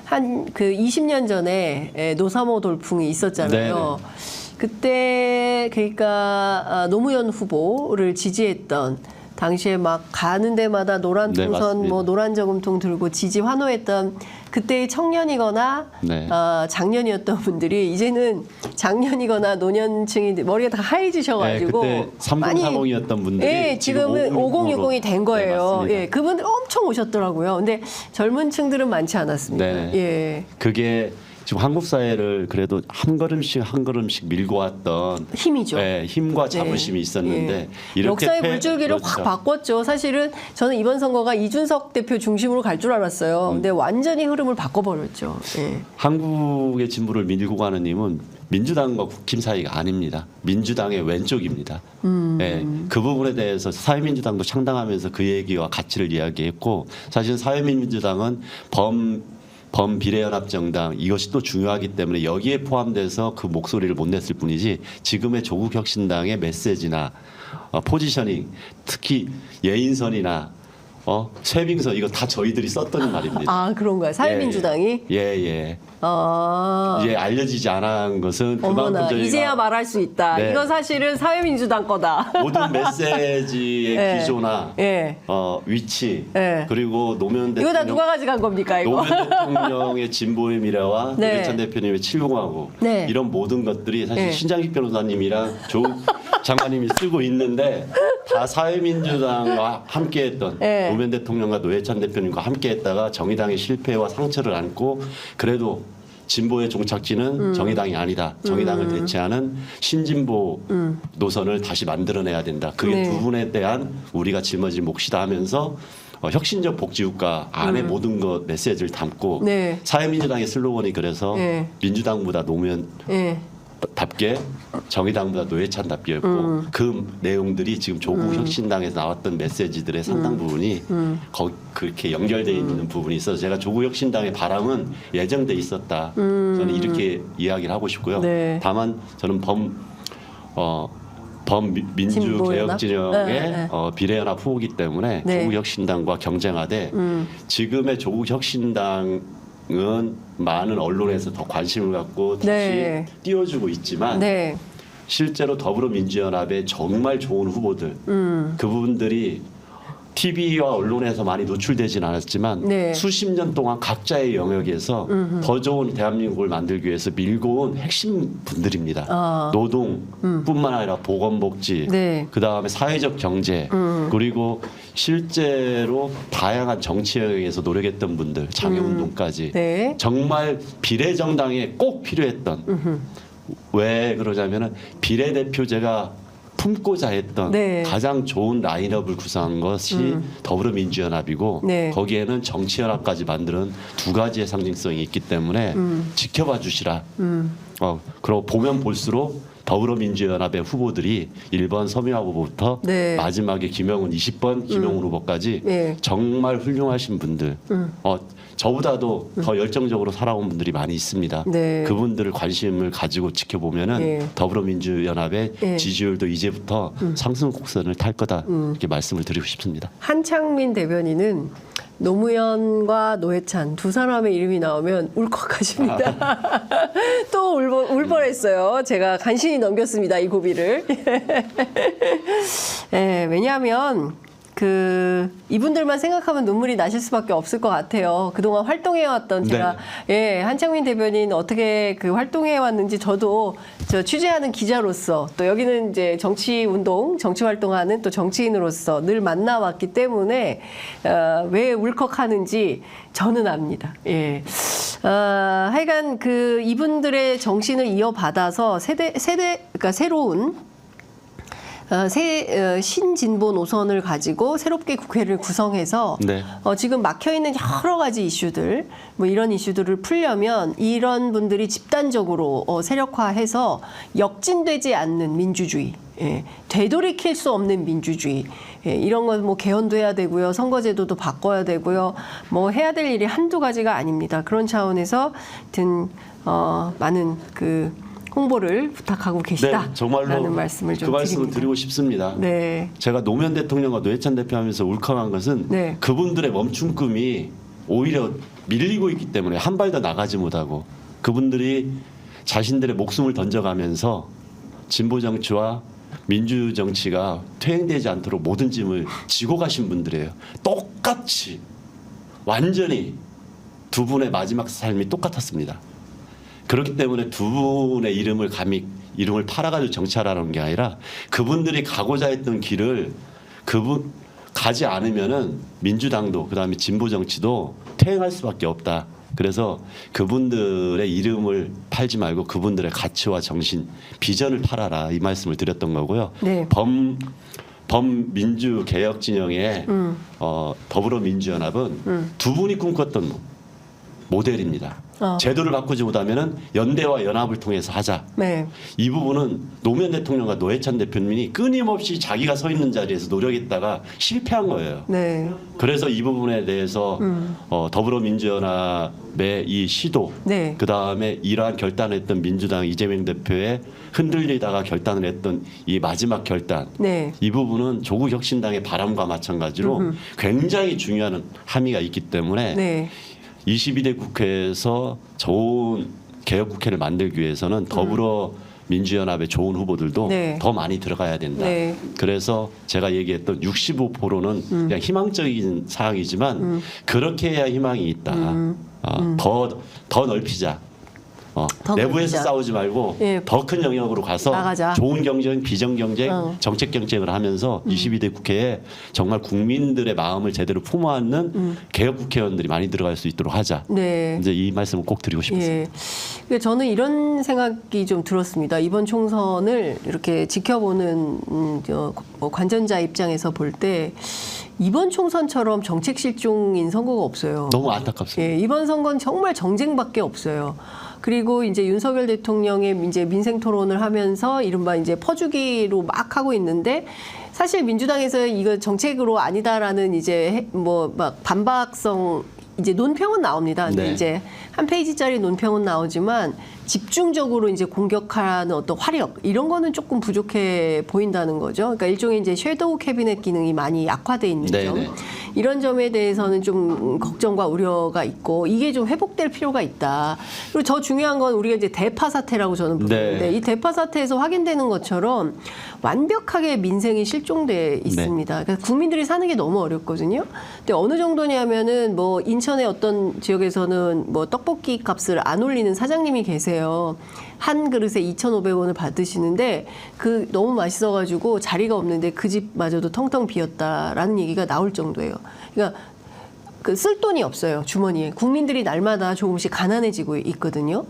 한 그 20년 전에 노사모 돌풍이 있었잖아요. 네네. 그때 그러니까 노무현 후보를 지지했던 당시에 막 가는 데마다 노란 네, 풍선, 맞습니다. 뭐 노란 저금통 들고 지지 환호했던 그때의 청년이거나 네. 장년이었던 분들이 이제는 장년이거나 노년층이 머리가 다 하얘지셔가지고 네, 그때 3040이었던 분들이 예, 지금은 5060이 된 거예요. 네, 예, 그분들 엄청 오셨더라고요. 근데 젊은 층들은 많지 않았습니다. 네. 예. 그게 지금 한국 사회를 그래도 한 걸음씩 밀고 왔던 힘이죠. 네, 힘과 자부심이 있었는데 예. 이렇게 역사의 물줄기를 그렇죠. 확 바꿨죠. 사실은 저는 이번 선거가 이준석 대표 중심으로 갈 줄 알았어요. 근데 완전히 흐름을 바꿔버렸죠. 예. 한국의 진보를 밀고 가는 힘은 민주당과 국힘 사이가 아닙니다. 민주당의 왼쪽입니다. 예, 그 부분에 대해서 사회민주당도 창당하면서 그 얘기와 가치를 이야기했고 사실 사회민주당은 범비례연합정당 이것이 또 중요하기 때문에 여기에 포함돼서 그 목소리를 못 냈을 뿐이지 지금의 조국혁신당의 메시지나 포지셔닝 특히 예인선이나 쇄빙선 이거 다 저희들이 썼던 말입니다. 아, 그런가요? 사회민주당이? 예. 아. 이제 알려지지 않은 것은 어머나, 그만큼 저희가 이제야 말할 수 있다. 네. 이거 사실은 사회민주당 거다. 모든 메시지의 예. 기조나 예. 위치 예. 그리고 노무현 이거 다 대통령 누가 가져간 겁니까, 이거? 노무현 대통령의 진보의 미래와 네. 노회찬 대표님의 칠공하고 네. 이런 모든 것들이 사실 네. 신장식 변호사님이랑 조국 장관님이 쓰고 있는데 다 사회민주당과 함께했던 네. 노무현 대통령과 노회찬 대표님과 함께했다가 정의당의 실패와 상처를 안고 그래도 진보의 종착지는 정의당이 아니다. 정의당을 대체하는 신진보 노선을 다시 만들어내야 된다. 그게 네. 두 분에 대한 우리가 짊어진 몫이다 하면서 혁신적 복지국가 안에 모든 것 메시지를 담고 네. 사회민주당의 슬로건이 그래서 네. 민주당보다 노무현 예. 답게 정의당보다 노회찬답게였고 그 내용들이 지금 조국 혁신당에서 나왔던 메시지들의 상당 부분이 그렇게 연결되어 있는 부분이 있어서 제가 조국 혁신당의 바람은 예정돼 있었다. 저는 이렇게 이야기를 하고 싶고요. 네. 다만 저는 범민주개혁진영의 네, 네. 비례연합 후보이기 때문에 네. 조국혁신당과 경쟁하되 지금의 조국혁신당은 많은 언론에서 더 관심을 갖고 다시 네. 띄워주고 있지만 네. 실제로 더불어민주연합의 정말 좋은 후보들 그분들이 TV와 언론에서 많이 노출되진 않았지만 네. 수십 년 동안 각자의 영역에서 더 좋은 대한민국을 만들기 위해서 밀고 온 핵심 분들입니다. 노동뿐만 아니라 보건복지, 네. 그다음에 사회적 경제, 그리고 실제로 다양한 정치 영역에서 노력했던 분들, 장애운동까지 네. 정말 비례정당에 꼭 필요했던 왜 그러냐면은 비례대표제가 품고자 했던 네. 가장 좋은 라인업을 구성한 것이 더불어민주연합이고 네. 거기에는 정치연합까지 만드는 두 가지의 상징성이 있기 때문에 지켜봐 주시라. 그리고 보면 볼수록 더불어민주연합의 후보들이 1번 서미화 후보부터 네. 마지막에 김영훈 20번 김영훈 후보까지 네. 정말 훌륭하신 분들 저보다도 더 열정적으로 살아온 분들이 많이 있습니다. 네. 그분들을 관심을 가지고 지켜보면은 네. 더불어민주연합의 네. 지지율도 이제부터 상승 곡선을 탈 거다 이렇게 말씀을 드리고 싶습니다. 한창민 대변인은 노무현과 노회찬 두 사람의 이름이 나오면 울컥하십니다. 또 울 뻔했어요. 제가 간신히 넘겼습니다. 이 고비를. 예, 왜냐하면 이분들만 생각하면 눈물이 나실 수밖에 없을 것 같아요. 그동안 활동해왔던 제가 한창민 대변인 어떻게 활동해왔는지 저도 취재하는 기자로서 또 여기는 이제 정치 운동, 정치 활동하는 또 정치인으로서 늘 만나왔기 때문에 왜 울컥하는지 저는 압니다. 예. 하여간 이분들의 정신을 이어받아서 그러니까 새로운 신진보 노선을 가지고 새롭게 국회를 구성해서 네. 지금 막혀있는 여러 가지 이슈들 뭐 이런 이슈들을 풀려면 이런 분들이 집단적으로 세력화해서 역진되지 않는 민주주의, 되돌이킬 수 없는 민주주의, 이런 건 뭐 개헌도 해야 되고요, 선거제도도 바꿔야 되고요, 뭐 해야 될 일이 한두 가지가 아닙니다. 그런 차원에서 많은 홍보를 부탁하고 계시다. 네, 정말로 라는 말씀을 좀 그 말씀을 드립니다. 드리고 싶습니다. 네. 제가 노무현 대통령과 노회찬 대표하면서 울컥한 것은 네. 그분들의 멈춤금이 오히려 밀리고 있기 때문에 한 발 더 나가지 못하고 그분들이 자신들의 목숨을 던져가면서 진보 정치와 민주 정치가 퇴행되지 않도록 모든 짐을 지고 가신 분들이에요. 똑같이 완전히 두 분의 마지막 삶이 똑같았습니다. 그렇기 때문에 두 분의 이름을 팔아가지고 정치하라는 게 아니라 그분들이 가고자 했던 길을 가지 않으면은 민주당도 그다음에 진보 정치도 퇴행할 수밖에 없다. 그래서 그분들의 이름을 팔지 말고 그분들의 가치와 정신, 비전을 팔아라 이 말씀을 드렸던 거고요. 네. 범민주 개혁 진영의 더불어민주연합은 두 분이 꿈꿨던 모델입니다. 제도를 바꾸지 못하면은 연대와 연합을 통해서 하자. 네. 이 부분은 노무현 대통령과 노회찬 대표님이 끊임없이 자기가 서 있는 자리에서 노력했다가 실패한 거예요. 네. 그래서 이 부분에 대해서 더불어민주연합의 이 시도, 네. 그 다음에 이러한 결단을 했던 민주당 이재명 대표의 흔들리다가 결단을 했던 이 마지막 결단, 네. 이 부분은 조국혁신당의 바람과 마찬가지로 굉장히 중요한 함의가 있기 때문에 네. 22대 국회에서 좋은 개혁 국회를 만들기 위해서는 더불어민주연합의 좋은 후보들도 네. 더 많이 들어가야 된다. 네. 그래서 제가 얘기했던 65%는 그냥 희망적인 사항이지만 그렇게 해야 희망이 있다. 더 넓히자. 더 내부에서 넓히자. 싸우지 말고 예. 더 큰 영역으로 가서 나가자. 좋은 경쟁, 비정 경쟁, 정책 경쟁을 하면서 22대 국회에 정말 국민들의 마음을 제대로 품어안는 개혁 국회의원들이 많이 들어갈 수 있도록 하자. 네. 이제 이 말씀을 꼭 드리고 싶습니다. 예. 그러니까 저는 이런 생각이 좀 들었습니다. 이번 총선을 이렇게 지켜보는 관전자 입장에서 볼 때 이번 총선처럼 정책 실종인 선거가 없어요. 너무 안타깝습니다. 예, 이번 선거는 정말 정쟁밖에 없어요. 그리고 이제 윤석열 대통령의 이제 민생 토론을 하면서 이른바 이제 퍼주기로 막 하고 있는데 사실 민주당에서 이거 정책으로 아니다라는 이제 뭐 막 반박성 이제 논평은 나옵니다. 근데 네. 이제 한 페이지짜리 논평은 나오지만 집중적으로 이제 공격하는 어떤 화력 이런 거는 조금 부족해 보인다는 거죠. 그러니까 일종의 이제 섀도우 캐비넷 기능이 많이 약화돼 있는 네, 점. 네. 이런 점에 대해서는 좀 걱정과 우려가 있고 이게 좀 회복될 필요가 있다. 그리고 더 중요한 건 우리가 이제 대파 사태라고 저는 부르는데 네. 이 대파 사태에서 확인되는 것처럼 완벽하게 민생이 실종돼 있습니다. 그러니까 국민들이 사는 게 너무 어렵거든요. 근데 어느 정도냐면은 뭐 인천의 어떤 지역에서는 뭐 떡볶이 값을 안 올리는 사장님이 계세요. 한 그릇에 2,500원을 받으시는데 그 너무 맛있어가지고 자리가 없는데 그 집마저도 텅텅 비었다라는 얘기가 나올 정도예요. 그러니까 그 쓸 돈이 없어요 주머니에. 국민들이 날마다 조금씩 가난해지고 있거든요.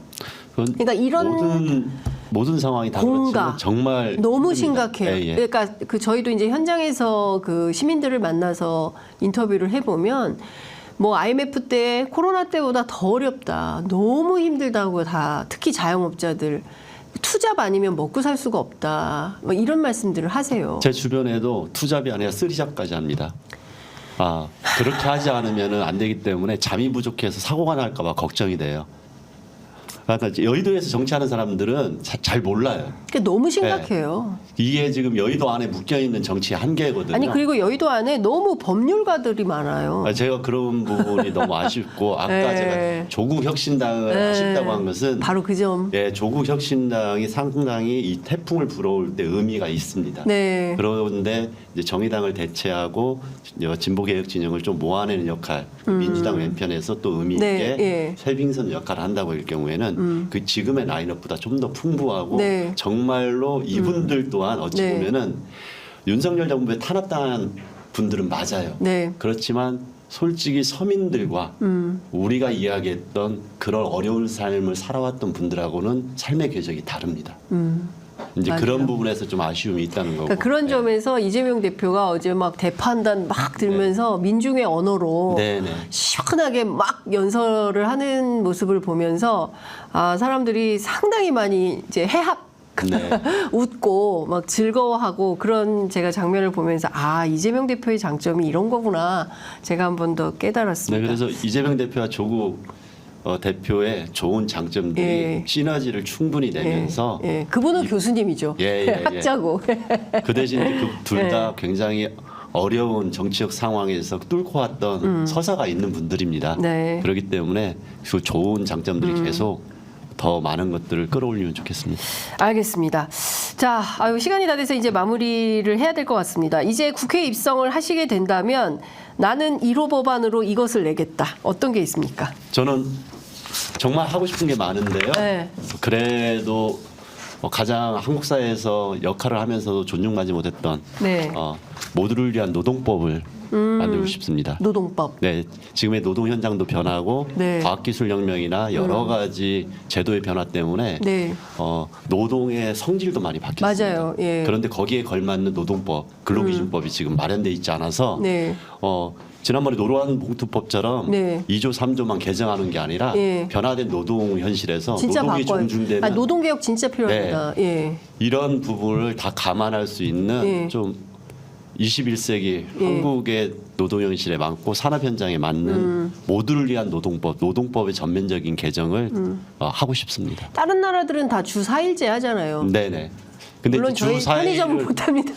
그러니까 이런 모든 상황이 다 공가 그렇지만 정말 너무 힘듭니다. 심각해요. 예, 예. 그러니까 그 저희도 이제 현장에서 그 시민들을 만나서 인터뷰를 해보면 뭐 IMF 때 코로나 때보다 더 어렵다. 너무 힘들다고 다 특히 자영업자들 투잡 아니면 먹고 살 수가 없다. 뭐 이런 말씀들을 하세요. 제 주변에도 투잡이 아니라 쓰리잡까지 합니다. 아, 그렇게 하지 않으면 안 되기 때문에 잠이 부족해서 사고가 날까 봐 걱정이 돼요. 그러니까 여의도에서 정치하는 사람들은 잘 몰라요. 그러니까 너무 심각해요. 이게 지금 여의도 안에 묶여 있는 정치의 한계거든요. 아니 그리고 여의도 안에 너무 법률가들이 많아요. 제가 그런 부분이 너무 아쉽고 아까 네. 제가 조국 혁신당을 네. 아쉽다고 한 것은 바로 그 점. 예, 조국 혁신당이 상당히 이 태풍을 불어올 때 의미가 있습니다. 네. 그런데 이제 정의당을 대체하고 진보개혁 진영을 좀 모아내는 역할, 민주당 왼편에서 또 의미 있게 네, 예. 쇄빙선 역할을 한다고 할 경우에는 그 지금의 라인업보다 좀 더 풍부하고 네. 정말로 이분들 또한 어찌 네. 보면은 윤석열 정부에 탄압당한 분들은 맞아요. 네. 그렇지만 솔직히 서민들과 우리가 이야기했던 그런 어려운 삶을 살아왔던 분들하고는 삶의 궤적이 다릅니다. 이제 맞아요. 그런 부분에서 좀 아쉬움이 있다는 거고. 그러니까 그런 네. 점에서 이재명 대표가 어제 막 대판단 막 들면서 민중의 언어로 네, 네. 시원하게 막 연설을 하는 모습을 보면서 아, 사람들이 상당히 많이 이제 해학 네. 웃고 막 즐거워하고 그런 제가 장면을 보면서 아 이재명 대표의 장점이 이런 거구나 제가 한 번 더 네, 깨달았습니다. 그래서 이재명 대표와 조국 대표의 좋은 장점들이 예. 시너지를 충분히 내면서 예, 그분은 교수님이죠. 예. 학자고. 그 대신 그 둘 다 네. 굉장히 어려운 정치적 상황에서 뚫고 왔던 서사가 있는 분들입니다. 네. 그렇기 때문에 그 좋은 장점들이 계속 더 많은 것들을 끌어올리면 좋겠습니다. 알겠습니다. 자, 아유, 시간이 다 돼서 이제 마무리를 해야 될 것 같습니다. 이제 국회에 입성을 하시게 된다면 나는 1호 법안으로 이것을 내겠다. 어떤 게 있습니까? 저는 정말 하고 싶은 게 많은데요. 네. 그래도 가장 한국 사회에서 역할을 하면서도 존중받지 못했던 네. 모두를 위한 노동법을 만들고 싶습니다. 노동법. 네, 지금의 노동 현장도 변하고 네. 과학기술혁명이나 여러 가지 제도의 변화 때문에 네. 노동의 성질도 많이 바뀌었습니다. 맞아요. 예. 그런데 거기에 걸맞는 노동법, 근로기준법이 지금 마련돼 있지 않아서 네. 지난번에 노란 봉투법처럼 네. 2조 3조만 개정하는 게 아니라 예. 변화된 노동 현실에서 진짜 노동이 바꿔요. 존중되는 아, 노동개혁 진짜 필요합니다. 예. 이런 부분을 다 감안할 수 있는 예. 좀 21세기 한국의 노동 현실에 맞고 산업 현장에 맞는 모두를 위한 노동법의 전면적인 개정을 하고 싶습니다. 다른 나라들은 다 주 4일제 하잖아요. 네네. 근데 물론 이제 저희 주 4일 편의점은 못합니다.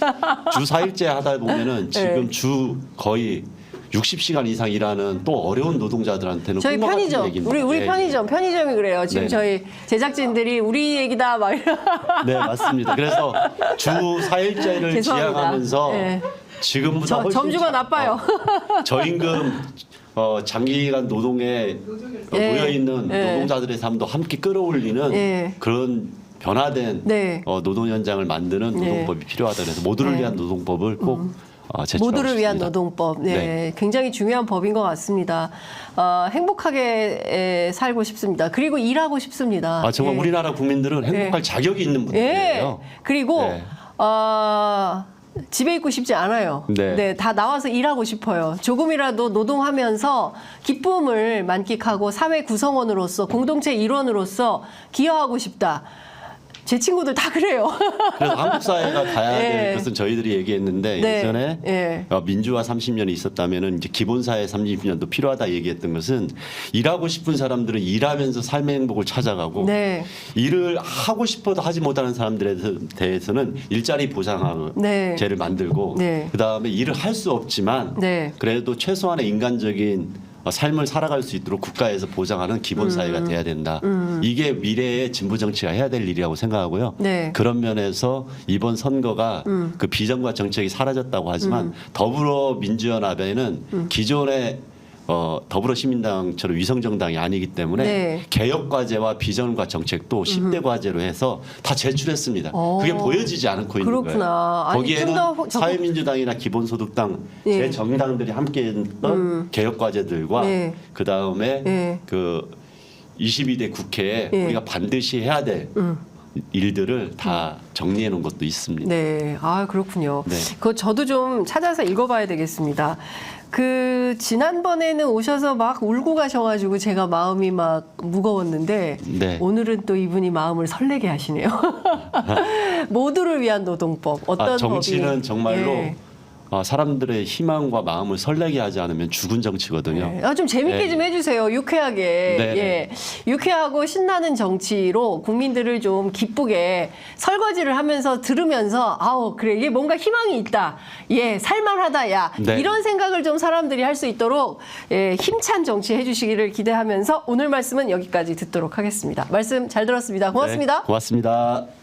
주 4일제 하다 보면은 지금 네. 주 거의 60시간 이상 일하는 또 어려운 노동자들한테는 저희 꿈과 같은 편의점, 얘기인데. 우리 예, 편의점이 그래요. 지금 네. 저희 제작진들이 우리 얘기다 막 이러. 네 맞습니다. 그래서 주 4일제를 죄송합니다. 지향하면서 네. 지금보다 훨씬 점주가 나빠요. 저임금 장기간 노동에 예. 놓여 있는 예. 노동자들의 삶도 함께 끌어올리는 예. 그런 변화된 네. 노동 현장을 만드는 네. 노동법이 필요하다. 그래서 모두를 네. 위한 노동법을 꼭 제출하고 모두를 위한 싶습니다. 노동법. 네. 네. 굉장히 중요한 법인 것 같습니다. 행복하게 살고 싶습니다. 그리고 일하고 싶습니다. 정말 예. 우리나라 국민들은 행복할 예. 자격이 있는 예. 분들이에요. 그리고 네. 집에 있고 싶지 않아요. 네. 다 나와서 일하고 싶어요. 조금이라도 노동하면서 기쁨을 만끽하고 사회 구성원으로서 공동체 일원으로서 기여하고 싶다. 제 친구들 다 그래요. 그래서 한국 사회가 가야 될 예. 것은 저희들이 얘기했는데 네. 예전에 예. 민주화 30년이 있었다면은 이제 기본사회 30년도 필요하다 얘기했던 것은 일하고 싶은 사람들은 일하면서 삶의 행복을 찾아가고 네. 일을 하고 싶어도 하지 못하는 사람들에 대해서는 일자리 네. 보장제를 만들고 네. 그다음에 일을 할 수 없지만 네. 그래도 최소한의 인간적인 삶을 살아갈 수 있도록 국가에서 보장하는 기본 사회가 돼야 된다. 이게 미래의 진보 정치가 해야 될 일이라고 생각하고요. 네. 그런 면에서 이번 선거가 그 비전과 정책이 사라졌다고 하지만 더불어민주연합에는 기존의 더불어시민당처럼 위성정당이 아니기 때문에 네. 개혁 과제와 비전과 정책도 10대 과제로 해서 다 제출했습니다. 그게 보여지지 않고 있는 그렇구나. 거예요. 아니, 거기에는 좀 더 사회민주당이나 기본소득당 예. 제 정당들이 함께했던 개혁 과제들과 예. 그 다음에 예. 그 22대 국회에 예. 우리가 반드시 해야 될 일들을 다 정리해 놓은 것도 있습니다. 네, 아 그렇군요. 네. 그거 저도 좀 찾아서 읽어봐야 되겠습니다. 그 지난번에는 오셔서 막 울고 가셔가지고 제가 마음이 막 무거웠는데 네. 오늘은 또 이분이 마음을 설레게 하시네요. 모두를 위한 노동법 어떤 정치는 법이? 정말로 예. 사람들의 희망과 마음을 설레게 하지 않으면 죽은 정치거든요. 네. 좀 재밌게 네. 좀 해주세요. 유쾌하게. 네. 예. 유쾌하고 신나는 정치로 국민들을 좀 기쁘게 설거지를 하면서 들으면서 아우 그래 이게 뭔가 희망이 있다. 예, 살만하다. 야 네. 이런 생각을 좀 사람들이 할 수 있도록 예, 힘찬 정치 해주시기를 기대하면서 오늘 말씀은 여기까지 듣도록 하겠습니다. 말씀 잘 들었습니다. 고맙습니다. 네, 고맙습니다.